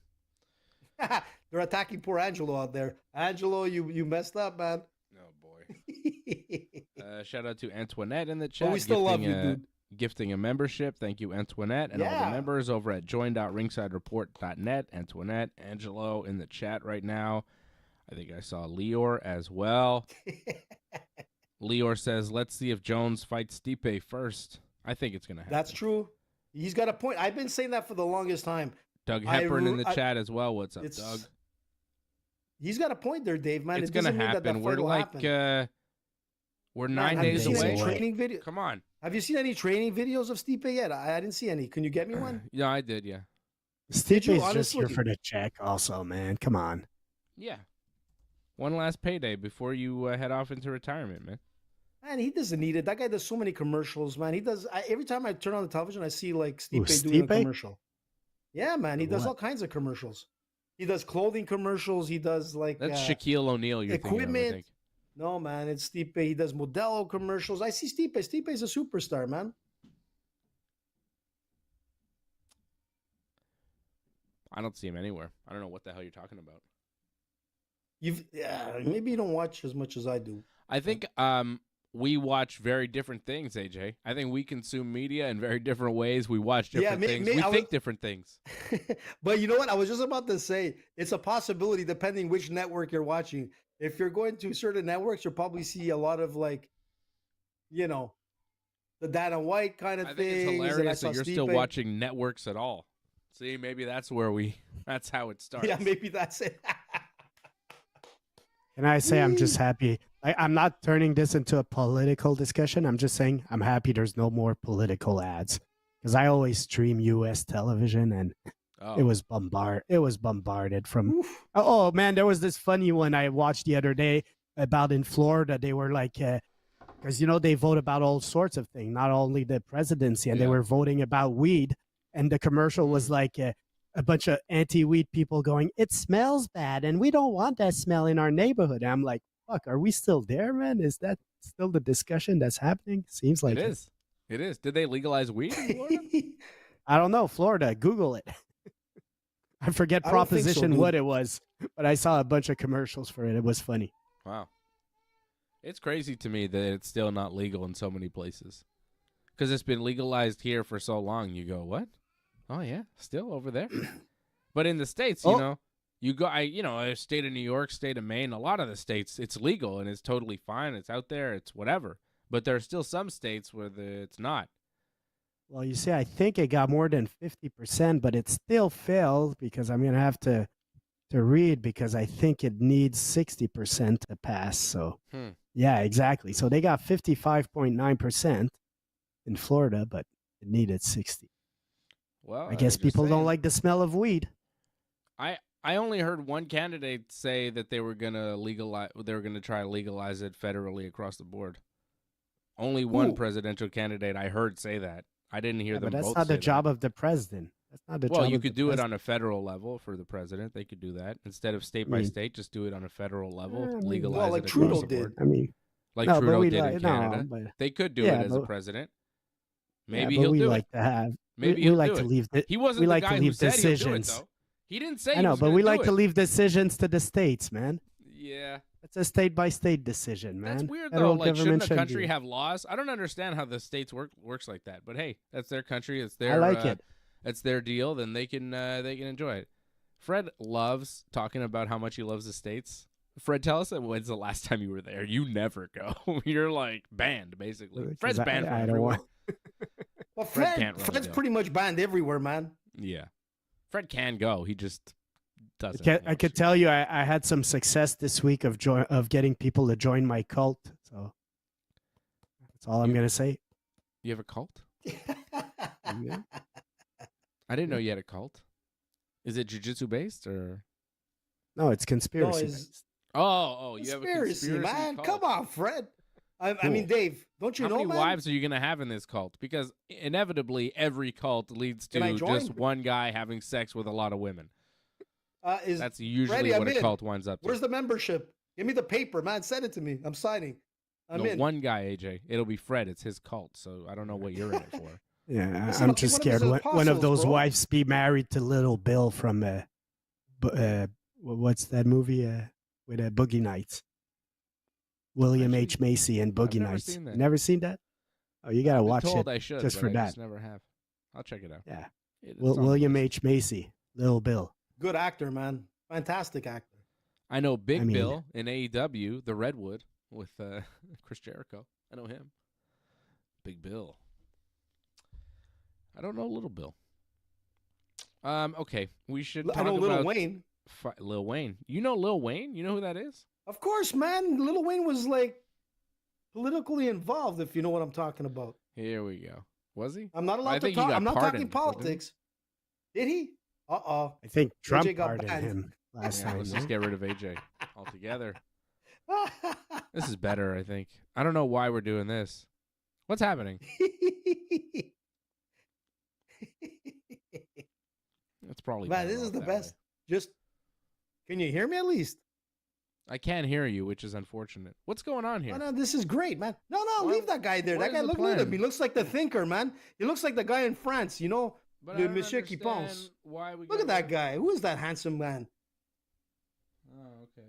They're attacking poor Angelo out there. Angelo, you messed up, man. Oh, boy. Shout out to Antoinette in the chat. But we still love you, dude. Gifting a membership. Thank you, Antoinette, and all the members over at join.ringsidereport.net. Antoinette, Angelo in the chat right now. I think I saw Lior as well. Lior says, let's see if Jones fights Stipe first. I think it's going to happen. That's true. He's got a point. I've been saying that for the longest time. Doug Hepburn in the chat as well. What's up, Doug? He's got a point there, Dave, man. It's going to happen. We're like, we're 9 days away. Training video? Come on. Have you seen any training videos of Stipe yet? I didn't see any. Can you get me one? Yeah, I did, yeah. Stipe's just here for the check also, man. Come on. Yeah. One last payday before you head off into retirement, man. Man, he doesn't need it. That guy does so many commercials, man. He does. Every time I turn on the television, I see like Stipe doing a commercial. Yeah, man. He does all kinds of commercials. He does clothing commercials. He does like that's Shaquille O'Neal. You're equipment. Thinking of, I think. No, man, it's Stipe. He does Modelo commercials. I see Stipe. Stipe is a superstar, man. I don't see him anywhere. I don't know what the hell you're talking about. Maybe you don't watch as much as I do. I think we watch very different things, AJ. I think we consume media in very different ways. We watch different things. We think different things. But you know what? I was just about to say, it's a possibility depending which network you're watching. If you're going to certain networks, you'll probably see a lot of like, the Dana White kind of thing. I think it's hilarious that you're still watching networks at all. See, maybe that's how it starts. Yeah, maybe that's it. Can I say I'm just happy? I'm not turning this into a political discussion. I'm just saying I'm happy there's no more political ads because I always stream U.S. television and it was bombarded from. Oh man, there was this funny one I watched the other day about in Florida. They were like, because they vote about all sorts of things, not only the presidency, and they were voting about weed. And the commercial was like a bunch of anti-weed people going, "It smells bad, and we don't want that smell in our neighborhood." And I'm like, fuck, are we still there, man? Is that still the discussion that's happening? Seems like it is. It is. Did they legalize weed in Florida? I don't know. Florida, Google it. I forget proposition what it was, but I saw a bunch of commercials for it. It was funny. Wow. It's crazy to me that it's still not legal in so many places. Because it's been legalized here for so long. You go, what? Oh, yeah, still over there. But in the States, you go, state of New York, state of Maine, a lot of the states, it's legal and it's totally fine. It's out there. It's whatever. But there are still some states where it's not. Well, you see, I think it got more than 50%, but it still failed because I'm going to have to read because I think it needs 60% to pass. So, yeah, exactly. So they got 55.9% in Florida, but it needed 60. Well, I guess people don't like the smell of weed. I only heard one candidate say that they were going to try to legalize it federally across the board. Only one presidential candidate I heard say that. I didn't hear them both. But that's not the job of the president. That's not the Well, job you of the could do it president. on a federal level for the president. They could do that instead of state I by mean- state. Just do it on a federal level, I mean, legalize well, like it Trudeau across the board. did. I mean, Like no, but Trudeau we did like in no, Canada. but They could do yeah, it as a but- president. yeah, Maybe but he'll we do like it. to have. Maybe we he'll like do to it. leave. He wasn't we the like guy to leave who said decisions. he'll do it, though. He didn't say I he know, was but gonna we do like it. to leave decisions to the states, man. Yeah. It's a state by state decision, man. That's weird, Federal though. Like, government shouldn't a do country it. have laws? I don't understand how the states works like that. But hey, that's their country. It's their. I like it. It's their deal. Then they can enjoy it. Fred loves talking about how much he loves the states. Fred, tell us when's the last time you were there? You never go. You're like banned, basically. 'Cause Fred's banned from I don't everywhere. want. Well, Fred can't really Fred's go. pretty much banned everywhere, man. Yeah, Fred can go. He just doesn't. I want could to. tell you, I had some success this week of getting people to join my cult. So that's all I'm You- gonna say. You have a cult? Yeah. I didn't know you had a cult. Is it jujitsu based or? No, it's conspiracy. it's- based. Oh, you have a Conspiracy, conspiracy man. cult. Come on, Fred. I Cool. mean, Dave, don't you How know, many man? wives are you gonna have in this cult? Because inevitably, every cult leads Can I to join? just one guy having sex with a lot of women. Is That's usually Freddie, I'm what a in. cult winds up to. Where's the membership? Give me the paper, man. Send it to me. I'm signing. I'm No, in. one guy, AJ. It'll be Fred. It's his cult, so I don't know what you're in it for. Yeah, Listen, I'm okay, just one of his scared. One of apostles, those bro. wives be married to Little Bill from what's that movie with Boogie Nights? William Actually, H. Macy and Boogie never Nights. seen that. You never seen that? Oh, you gotta I've been watch told it. I should, just but for I that. just never have. I'll check it out. Yeah, It's on the William list. H. Macy, Little Bill. Good actor, man. Fantastic actor. I know Big I mean- Bill in AEW, the Redwood with Chris Jericho. I know him. Big Bill. I don't know Little Bill. Okay, we should talk I know Lil about Wayne. Lil Wayne. You know Lil Wayne? You know who that is? Of course, man. Lil Wayne was like politically involved, if you know what I'm talking about. Here we go. Was he? I'm not I allowed to think he talk. got I'm not pardoned, talking didn't he? politics. Did he? Uh-oh. I think Trump AJ got pardoned banned. him last Yeah, time. let's no? just get rid of AJ altogether. This is better, I think. I don't know why we're doing this. What's happening? That's probably Man, better this is off the that best. way. Just, can you hear me at least? I can't hear you, which is unfortunate. What's going on here? Oh, no, this is great, man. No, Why- leave that guy there. what That is guy, the look at him. plan? He looks like the thinker, man. He looks like the guy in France, you know? But Le I don't Monsieur qui understand pense. why we Look at that guy. Who is that handsome man? Oh, okay.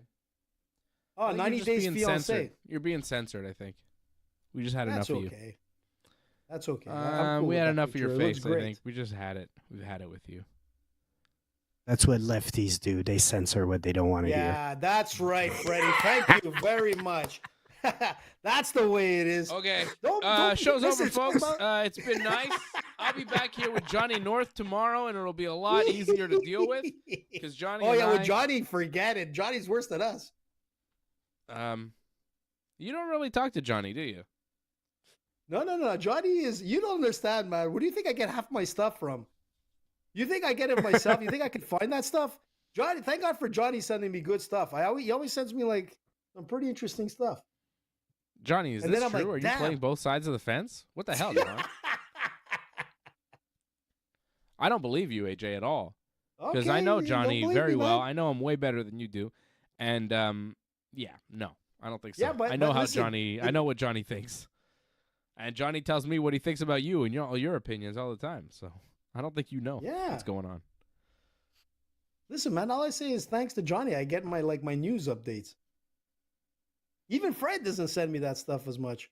Oh, I think you're 90 just Days being Fiance. censored. You're being censored, I think. We just had That's enough of you. okay. That's okay. I'm cool We with had that enough of your picture. It looks face, I great. think. We just had it. We've had it with you. That's what lefties do. They censor what they don't want to hear. Yeah, that's right, Freddie. Thank you very much. That's the way it is. Okay. Don't- Show's listen, over, folks. about- It's been nice. I'll be back here with Johnny North tomorrow, and it'll be a lot easier to deal with because Johnny. Oh and yeah, I, with Johnny, forget it. Johnny's worse than us. You don't really talk to Johnny, do you? No. Johnny is. You don't understand, man. Where do you think I get half my stuff from? You think I get it myself? You think I can find that stuff? Johnny, thank God for Johnny sending me good stuff. He always sends me like some pretty interesting stuff. Johnny, is And this then I'm true? like, Are you damn. playing both sides of the fence? What the hell, John? I don't believe you, AJ, at all. Because I Okay, know you don't Johnny believe very me, well. man. I know him way better than you do. And yeah, no, I don't think so. Yeah, but- I know but how listen, Johnny. I know what Johnny thinks, and Johnny tells me what he thinks about you and all your opinions all the time. So I don't think you know Yeah. what's going on. Listen, man, all I say is thanks to Johnny, I get my news updates. Even Fred doesn't send me that stuff as much.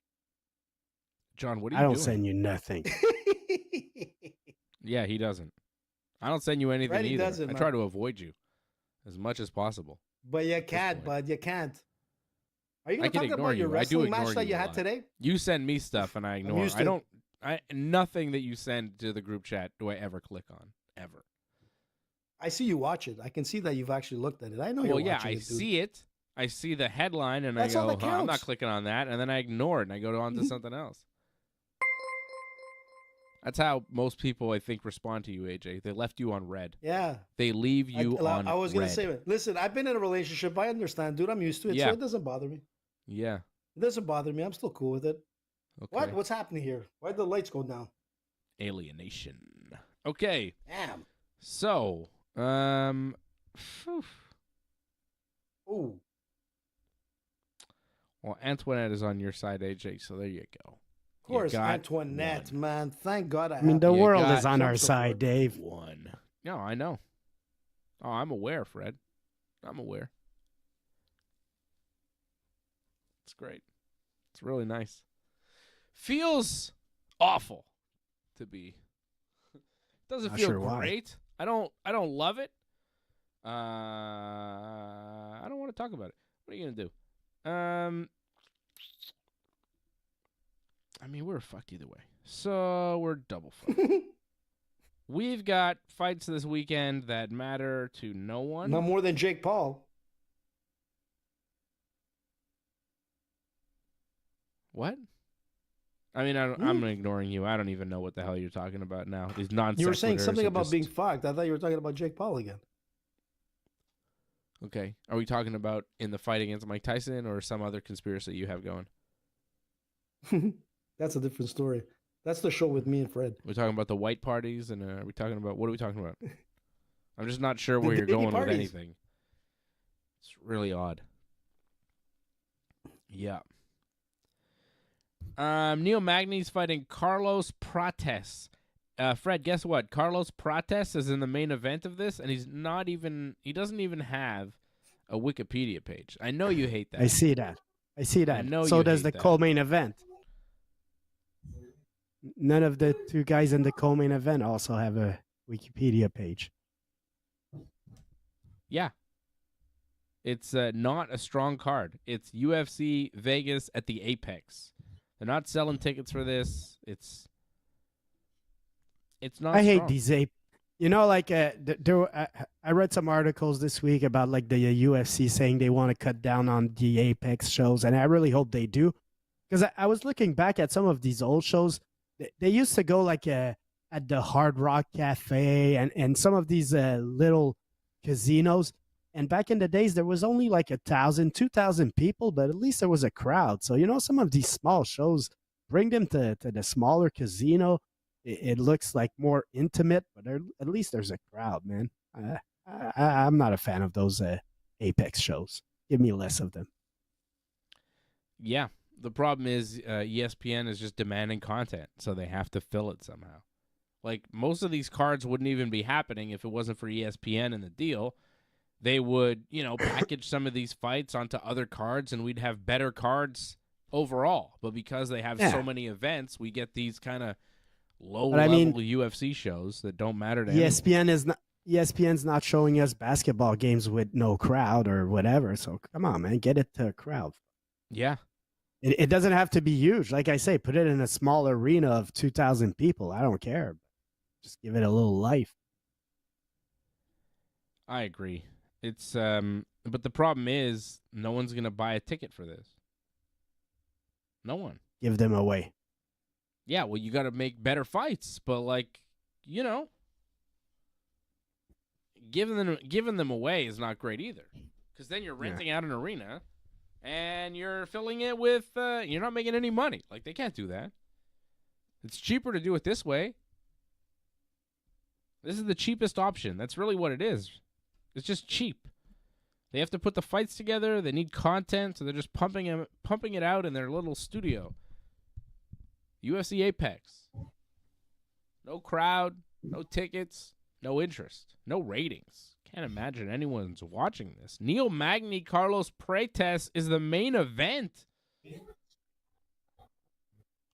John, what are I you don't doing? send you nothing. Yeah, he doesn't. I don't send you anything Freddie either. doesn't, I man. try to avoid you as much as possible. But you can't, point. bud. You can't. Are you I going to can talk ignore about your you. I do wrestling ignore match that you you a had lot. today? You send me stuff and I ignore. used I to. don't. Nothing that you send to the group chat do I ever click on ever. I see you watch it. I can see that you've actually looked at it. I know you're Well, yeah, watching I it, dude. see it. I see the headline and That's I all go, that "Huh, I'm not counts." clicking on that, and then I ignore it and I go on to Mhm. something else. That's how most people, I think, respond to you, AJ. They left you on red. Yeah. They leave you on I was going to red. say, listen, I've been in a relationship. I understand, dude. I'm used to it, Yeah. so it doesn't bother me. Yeah. It doesn't bother me. I'm still cool with it. Okay. What? What's happening here? Why'd the lights go down? Alienation. Okay. Damn. So, phew. Ooh. Well, Antoinette is on your side, AJ, so there you go. Of course, got Antoinette, one. man. Thank God I mean, the You world got is on our some side, support. Dave. One. No, I know. Oh, I'm aware, Fred. I'm aware. It's great. It's really nice. Feels awful to be. Doesn't Not feel sure why. great. I don't love it. I don't want to talk about it. What are you gonna do? I mean, we're fucked either way. So we're double fucked. We've got fights this weekend that matter to no one. No more than Jake Paul. What? I mean, I'm ignoring you. I don't even know what the hell you're talking about now. These non-sequiturs. You were saying something are about just- being fucked. I thought you were talking about Jake Paul again. Okay. Are we talking about in the fight against Mike Tyson or some other conspiracy you have going? That's a different story. That's the show with me and Fred. We're talking about the white parties, and are we talking about what are we talking about? I'm just not sure The where you're baby going parties. with anything. It's really odd. Yeah. Neil Magny's fighting Carlos Prates. Fred, guess what? Carlos Prates is in the main event of this, and he doesn't even have a Wikipedia page. I know you hate that. I see that. I know so you does hate the that. co-main event. None of the two guys in the co-main event also have a Wikipedia page. Yeah. It's not a strong card. It's UFC Vegas at the Apex. They're not selling tickets for this. It's not I hate strong. these like I read some articles this week about like the UFC saying they want to cut down on the Apex shows, and I really hope they do, because I was looking back at some of these old shows. They used to go like at the Hard Rock Cafe and some of these little casinos. And back in the days, there was only like 1,000, 2,000 people, but at least there was a crowd. So, some of these small shows, bring them to the smaller casino. It looks like more intimate, but at least there's a crowd, man. I'm not a fan of those Apex shows. Give me less of them. Yeah. The problem is ESPN is just demanding content, so they have to fill it somehow. Like, most of these cards wouldn't even be happening if it wasn't for ESPN and the deal. They would, package some of these fights onto other cards, and we'd have better cards overall. But because they have so many events, we get these kind of low-level UFC shows that don't matter to anyone. ESPN's not showing us basketball games with no crowd or whatever. So come on, man, get it to a crowd. Yeah. It doesn't have to be huge. Like I say, put it in a small arena of 2,000 people. I don't care. Just give it a little life. I agree. It's but the problem is no one's going to buy a ticket for this. No one. Give them away. Yeah, well, you got to make better fights, but giving them away is not great either, because then you're renting out an arena, and you're filling it with you're not making any money. Like, they can't do that. It's cheaper to do it this way. This is the cheapest option. That's really what it is. It's just cheap. They have to put the fights together. They need content, so they're just pumping it out in their little studio. UFC Apex. No crowd, no tickets, no interest, no ratings. Can't imagine anyone's watching this. Neil Magny, Carlos Prates is the main event.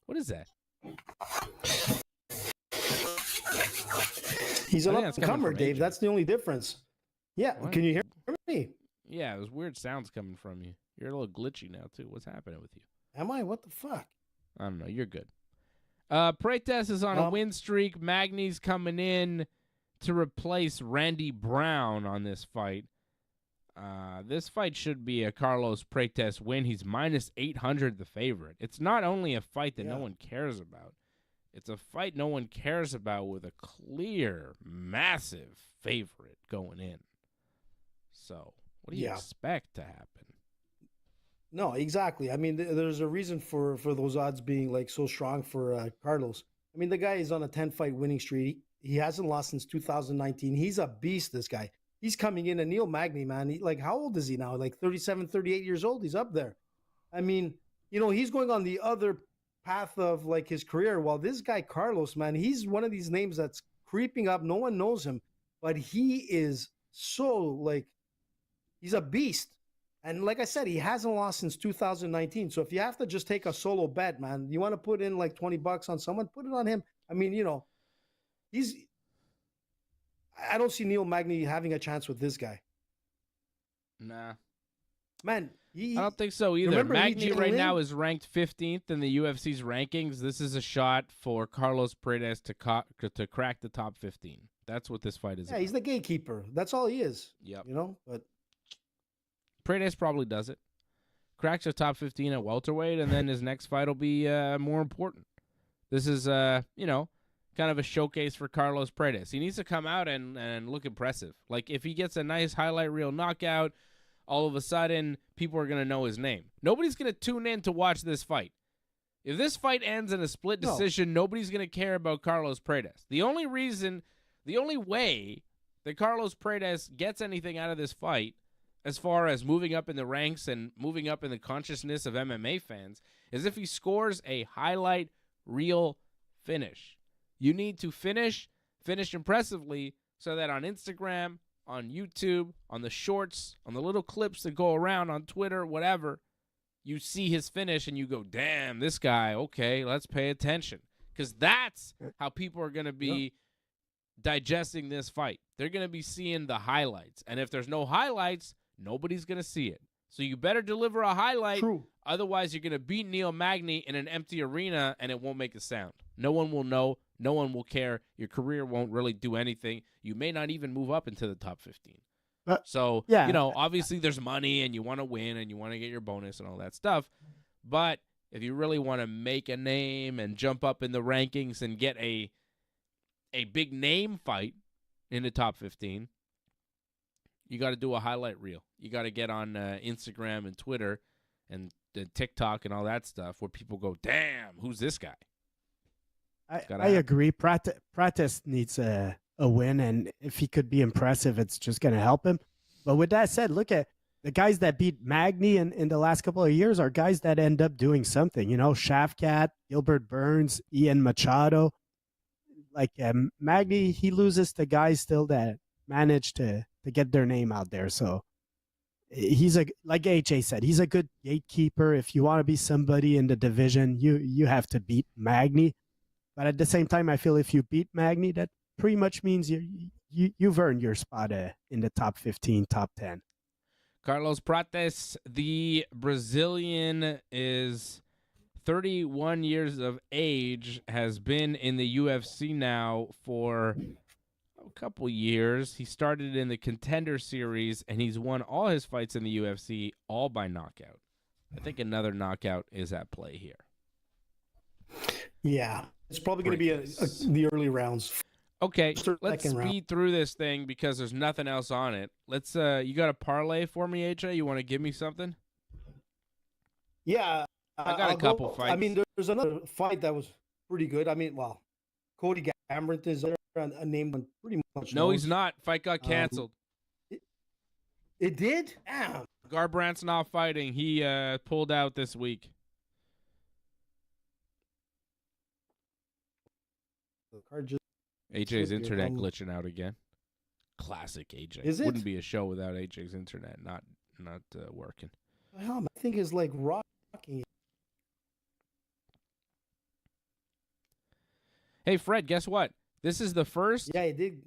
What is that? He's an I think that's coming up-and-comer, from Dave. AJ. That's the only difference. Yeah, What? can you hear me? Yeah, there's weird sounds coming from you. You're a little glitchy now, too. What's happening with you? Am I? What the fuck? I don't know. You're good. Prates is on a win streak. Magny's coming in to replace Randy Brown on this fight. This fight should be a Carlos Prates win. He's minus 800, the favorite. It's not only a fight that no one cares about. It's a fight no one cares about with a clear, massive favorite going in. So, what do you expect to happen? No, exactly. I mean, there's a reason for those odds being like so strong for Carlos. I mean, the guy is on a 10-fight winning streak. he hasn't lost since 2019. He's a beast, this guy. He's coming in, and Neil Magny, man, like, how old is he now? Like 37, 38 years old. He's up there. I mean, he's going on the other path of like his career. While this guy, Carlos, man, he's one of these names that's creeping up. No one knows him, but he is so like, he's a beast. And like I said, he hasn't lost since 2019. So if you have to just take a solo bet, man, you want to put in like $20 on someone, put it on him. I mean, I don't see Neil Magny having a chance with this guy. Nah. Man, I don't think so either. Magny right now is ranked 15th in the UFC's rankings. This is a shot for Carlos Prates to crack the top 15. That's what this fight is about. He's the gatekeeper. That's all he is. Yep. But Prates probably does it. Cracks the top 15 at welterweight, and then his next fight will be more important. This is, kind of a showcase for Carlos Prates. He needs to come out and look impressive. Like, if he gets a nice highlight reel knockout, all of a sudden, people are going to know his name. Nobody's going to tune in to watch this fight. If this fight ends in a split decision, nobody's going to care about Carlos Prates. The only way that Carlos Prates gets anything out of this fight, as far as moving up in the ranks and moving up in the consciousness of MMA fans, is if he scores a highlight reel finish. You need to finish impressively, so that on Instagram, on YouTube, on the shorts, on the little clips that go around on Twitter, whatever, you see his finish and you go, damn, this guy, okay, let's pay attention. Because that's how people are going to be digesting this fight. They're going to be seeing the highlights. And if there's no highlights, nobody's going to see it. So you better deliver a highlight. True. Otherwise, you're going to beat Neil Magny in an empty arena, and it won't make a sound. No one will know. No one will care. Your career won't really do anything. You may not even move up into the top 15. Obviously there's money, and you want to win, and you want to get your bonus and all that stuff. But if you really want to make a name and jump up in the rankings and get a big name fight in the top 15, you got to do a highlight reel. You got to get on Instagram and Twitter and TikTok and all that stuff where people go, damn, who's this guy? I agree. Prates needs a win, and if he could be impressive, it's just going to help him. But with that said, look at the guys that beat Magny in the last couple of years are guys that end up doing something. Shafkat, Gilbert Burns, Ian Machado. Like Magny, he loses to guys still that manage to get their name out there. So he's like AJ said, he's a good gatekeeper. If you want to be somebody in the division, you have to beat Magny. But at the same time, I feel if you beat Magny, that pretty much means you've earned your spot in the top 15, top 10. Carlos Prates, the Brazilian, is 31 years of age, has been in the UFC now for a couple years. He started in the Contender Series, and he's won all his fights in the UFC, all by knockout. I think another knockout is at play here. Yeah, it's probably going to be the early rounds. Okay, let's speed through this thing because there's nothing else on it. Let's. You got a parlay for me, AJ? You want to give me something? Yeah, I got a couple fights. I mean, there's another fight that was pretty good. I mean, Cody Garbrandt is there, a name one pretty much. No, he's not. Fight got canceled. It did? Damn. Garbrandt's not fighting. He pulled out this week. AJ's internet glitching out again. Classic AJ. Is it? Wouldn't be a show without AJ's internet not working. Hell, my thing is like rocking. Hey Fred, guess what? This is the first UFC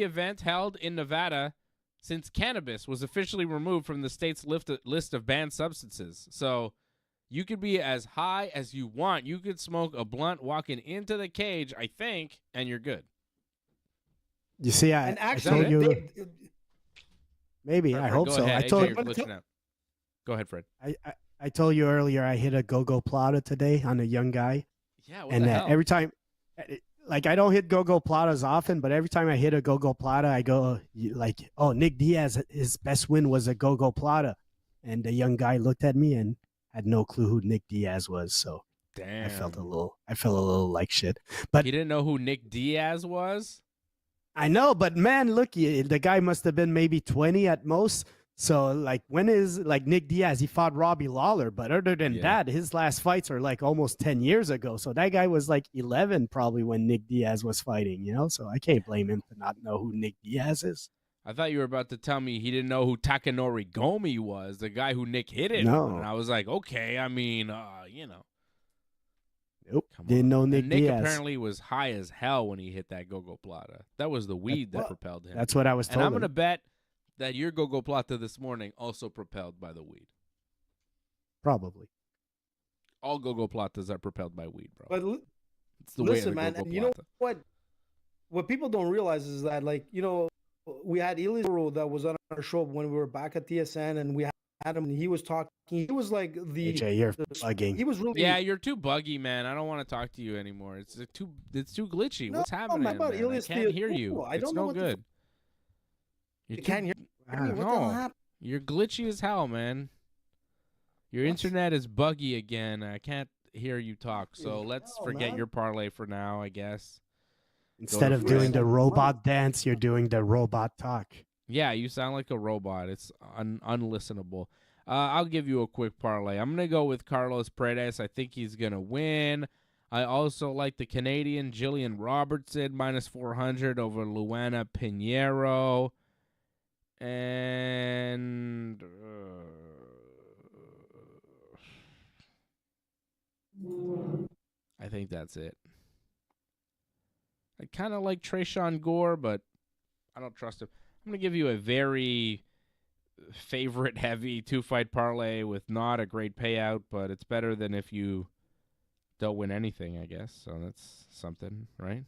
event held in Nevada since cannabis was officially removed from the state's list of banned substances. So you could be as high as you want. You could smoke a blunt walking into the cage, I think, and you're good. You see, I told you. Maybe. I hope so. Ahead. I told you. Go ahead, Fred. I told you earlier I hit a go-go plata today on a young guy. Yeah, what the hell? Every time, like, I don't hit go-go platas often, but every time I hit a go-go plata, I go like, oh, Nick Diaz, his best win was a go-go plata. And the young guy looked at me and had no clue who Nick Diaz was. So Damn. I felt a little like shit. But he didn't know who Nick Diaz was? I know, but man, look, the guy must have been maybe 20 at most. So, like, when is like Nick Diaz? He fought Robbie Lawler, but other than that, his last fights are like almost 10 years ago. So that guy was like 11 probably when Nick Diaz was fighting, you know? So I can't blame him to not know who Nick Diaz is. I thought you were about to tell me he didn't know who Takanori Gomi was, the guy who Nick hit it No. on. And I was like, okay, I mean, you know. Nope, Come didn't know Nick and Nick Diaz. apparently was high as hell when he hit that Gogo Plata. That was the weed that propelled him. That's what I was told. And I'm going to bet that your Gogo Plata this morning also propelled by the weed. Probably. All Gogo Platas are propelled by weed, bro. But it's the listen, way of the man, Gogo and you know Plata. what people don't realize is that, like, you know, we had Elizaro that was on our show when we were back at TSN, and we had him, and he was talking. He was like AJ, you're bugging. He was really you're too buggy, man. I don't want to talk to you anymore. It's too glitchy. No, What's happening? man, Man? I can't hear you. I don't it's know no what good. You can't hear me. What the hell happened? You're glitchy as hell, man. Your internet is buggy again. I can't hear you talk. So let's forget your parlay for now, I guess. Instead of doing the robot dance, you're doing the robot talk. Yeah, you sound like a robot. It's unlistenable. I'll give you a quick parlay. I'm going to go with Carlos Prates. I think he's going to win. I also like the Canadian Gillian Robertson minus 400 over Luana Pinheiro. And I think that's it. I kind of like Trayshawn Gore, but I don't trust him. I'm going to give you a very favorite heavy 2-fight parlay with not a great payout, but it's better than if you don't win anything, I guess. So that's something, right?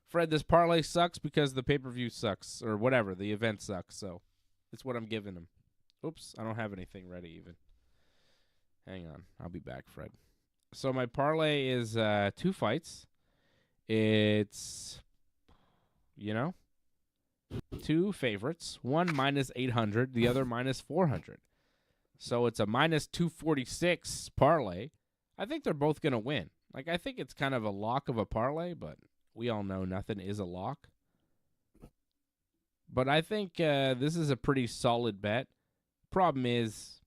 Fred, this parlay sucks because the pay-per-view sucks, or whatever. The event sucks, so it's what I'm giving him. Oops, I don't have anything ready even. Hang on. I'll be back, Fred. So my parlay is 2 fights. It's, 2 favorites. One minus 800, the other minus 400. So it's a minus 246 parlay. I think they're both going to win. Like, I think it's kind of a lock of a parlay, but we all know nothing is a lock. But I think this is a pretty solid bet. Problem is,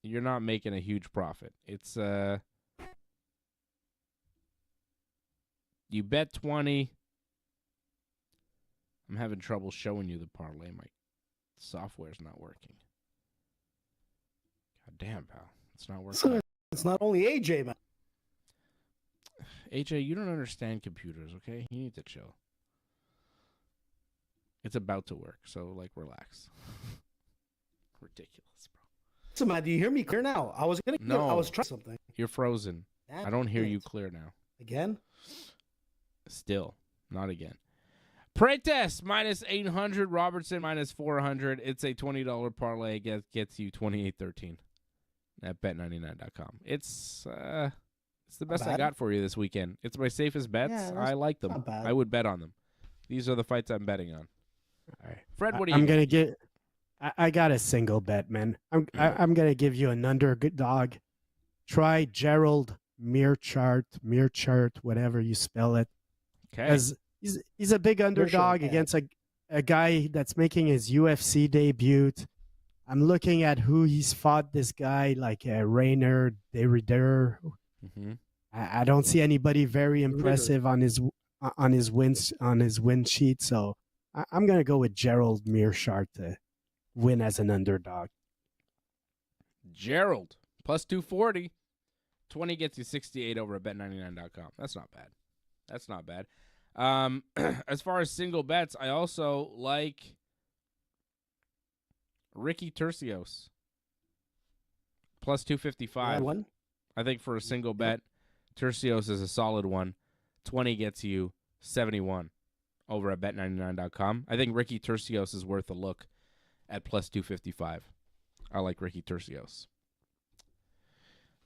you're not making a huge profit. It's you bet 20. I'm having trouble showing you the parlay. My software's not working. God damn, pal. It's not working. So it's not only AJ, man. AJ, you don't understand computers, okay? You need to chill. It's about to work, so, like, relax. Ridiculous, bro. So, man, do you hear me clear now? I was trying something. You're frozen. I don't hear you clear now. Again? Still. Not again. Prates minus 800, Robertson minus 400. It's a $20 parlay. Gets you $28.13 at bet99.com. It's the best I got for you this weekend. It's my safest bets. Yeah, I like them. I would bet on them. These are the fights I'm betting on. All right, Fred, what do you? I'm gonna get. I got a single bet, man. I'm gonna give you an underdog. Try Gerald Meerschaert, whatever you spell it. Okay. Because he's a big underdog against a guy that's making his UFC debut. I'm looking at who he's fought. This guy like Reinier, Derrider. Mm-hmm. I don't see anybody very impressive on his win sheet. So I'm gonna go with Gerald Meerschaert to win as an underdog. Gerald plus 240. 20 gets you 68 over at bet99.com. That's not bad. That's not bad. As far as single bets, I also like Ricky Turcios plus 255. I think for a single bet, Turcios is a solid one. 20 gets you 71 over at bet99.com. I think Ricky Turcios is worth a look at plus 255. I like Ricky Turcios.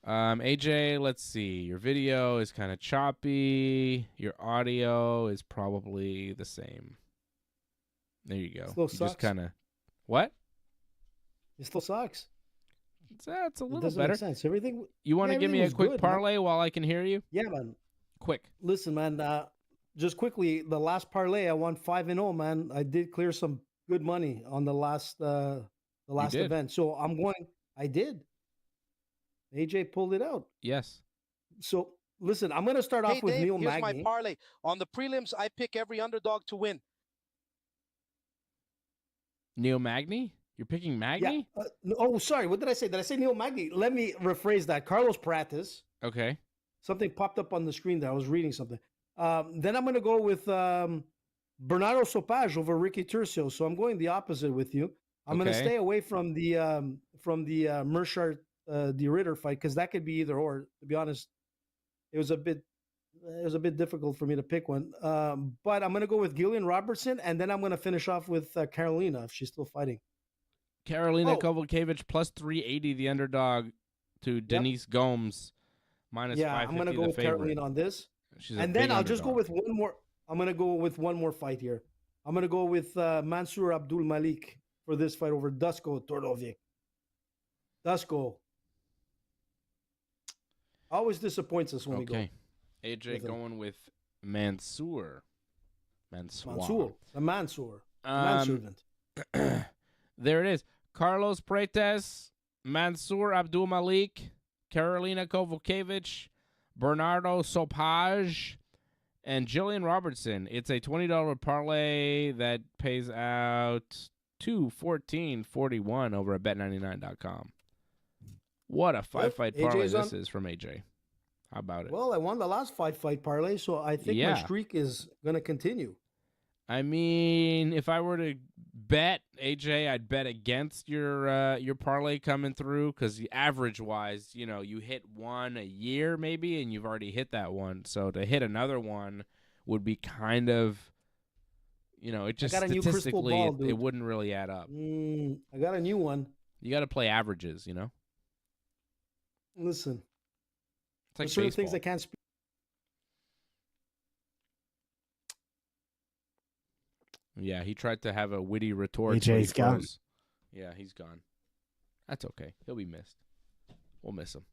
AJ, let's see. Your video is kind of choppy. Your audio is probably the same. There you go. Still sucks. Just kind of what? It still sucks. It's a It little doesn't better. make sense. Everything. You want to yeah, give me everything a was quick good, man. parlay while I can hear you? Yeah, man. Quick. Listen, man. Just quickly, the last parlay, I won 5-0, man. I did clear some good money on the last did? event. So I'm going. I did. AJ pulled it out. Yes. So listen, I'm going to start off with Dave, Neil here's Magny. my parlay. On the prelims, I pick every underdog to win. Neil Magny? You're picking Magny? Yeah. Oh, sorry. What did I say? Did I say Neil Magny? Let me rephrase that. Carlos Prates. Okay. Something popped up on the screen there. I was reading something. Then I'm going to go with Bernardo Sopaj over Ricky Turcios. So I'm going the opposite with you. I'm going to Okay. stay away from the Meerschaert the Ritter fight because that could be either or. To be honest, it was a bit difficult for me to pick one. But I'm going to go with Gillian Robertson, and then I'm going to finish off with Karolina if she's still fighting. Karolina Oh. Kowalkiewicz plus 380, the underdog, to Denise Gomes minus Yeah, 550. I'm going to go the with favorite. Karolina on this. She's a And then big I'll just go underdog. with one more. I'm going to go with one more fight here. I'm going to go with Mansour Abdul-Malik for this fight over Dusko Tordovik. Dusko always disappoints us when we go. Okay. AJ with him. going with Mansour. Mansour. The Mansour. Um, Manservant. there it is. Carlos Prates, Mansour Abdul-Malik, Karolina Kowalkiewicz, Bernardo Sopaj, and Gillian Robertson. It's a $20 parlay that pays out $214.41 over at bet99.com. What a five-fight AJ's parlay on- this is from AJ. How about it? Well, I won the last fight parlay, so I think Yeah. my streak is going to continue. I mean, if I were to bet, AJ, I'd bet against your parlay coming through because average-wise, you hit one a year maybe, and you've already hit that one. So to hit another one would be kind of, it just got a new crystal statistically ball, it dude. wouldn't really add up. I got a new one. You got to play averages, Listen, It's like there's certain baseball. things I can't speak. Yeah, he tried to have a witty retort. AJ's but he gone. froze. Yeah, he's gone. That's okay. He'll be missed. We'll miss him.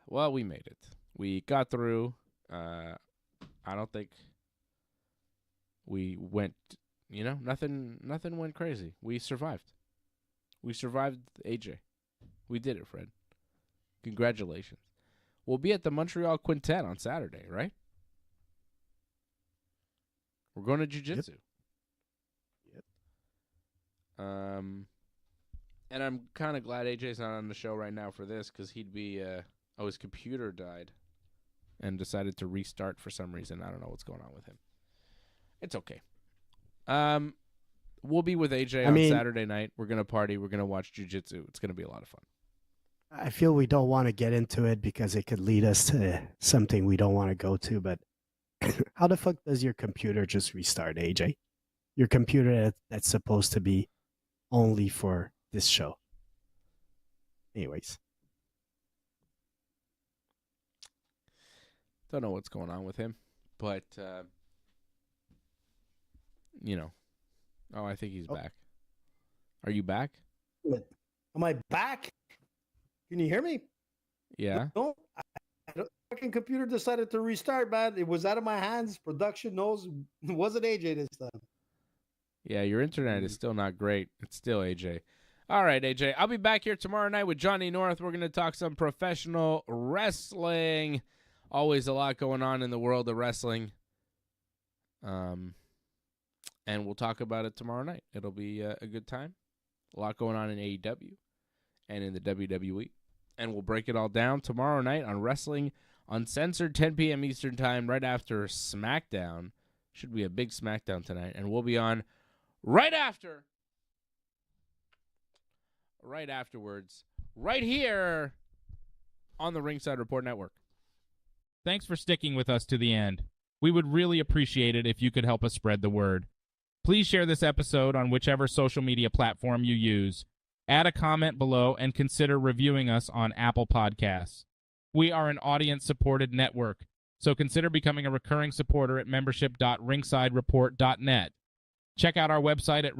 Well, we made it. We got through. I don't think we went, nothing went crazy. We survived. We survived AJ. We did it, Fred. Congratulations. We'll be at the Montreal Quintet on Saturday, right? We're going to jiu-jitsu. Yep. And I'm kind of glad AJ's not on the show right now for this because he'd be, his computer died and decided to restart for some reason. I don't know what's going on with him. It's okay. We'll be with AJ on Saturday night. We're going to party. We're going to watch jiu-jitsu. It's going to be a lot of fun. I feel we don't want to get into it because it could lead us to something we don't want to go to. But how the fuck does your computer just restart, AJ? Your computer that's supposed to be only for this show. Anyways. Don't know what's going on with him, but, Oh, I think he's back. Are you back? Am I back? Can you hear me? Yeah. No, the fucking computer decided to restart, man. It was out of my hands. Production knows it wasn't AJ this time. Yeah, your internet is still not great. It's still AJ. All right, AJ. I'll be back here tomorrow night with Johnny North. We're going to talk some professional wrestling. Always a lot going on in the world of wrestling. And we'll talk about it tomorrow night. It'll be a good time. A lot going on in AEW and in the WWE. And we'll break it all down tomorrow night on Wrestling Uncensored, 10 p.m. Eastern Time, right after SmackDown. Should be a big SmackDown tonight. And we'll be on right afterwards, right here on the Ringside Report Network. Thanks for sticking with us to the end. We would really appreciate it if you could help us spread the word. Please share this episode on whichever social media platform you use. Add a comment below and consider reviewing us on Apple Podcasts. We are an audience-supported network, so consider becoming a recurring supporter at membership.ringsidereport.net. Check out our website at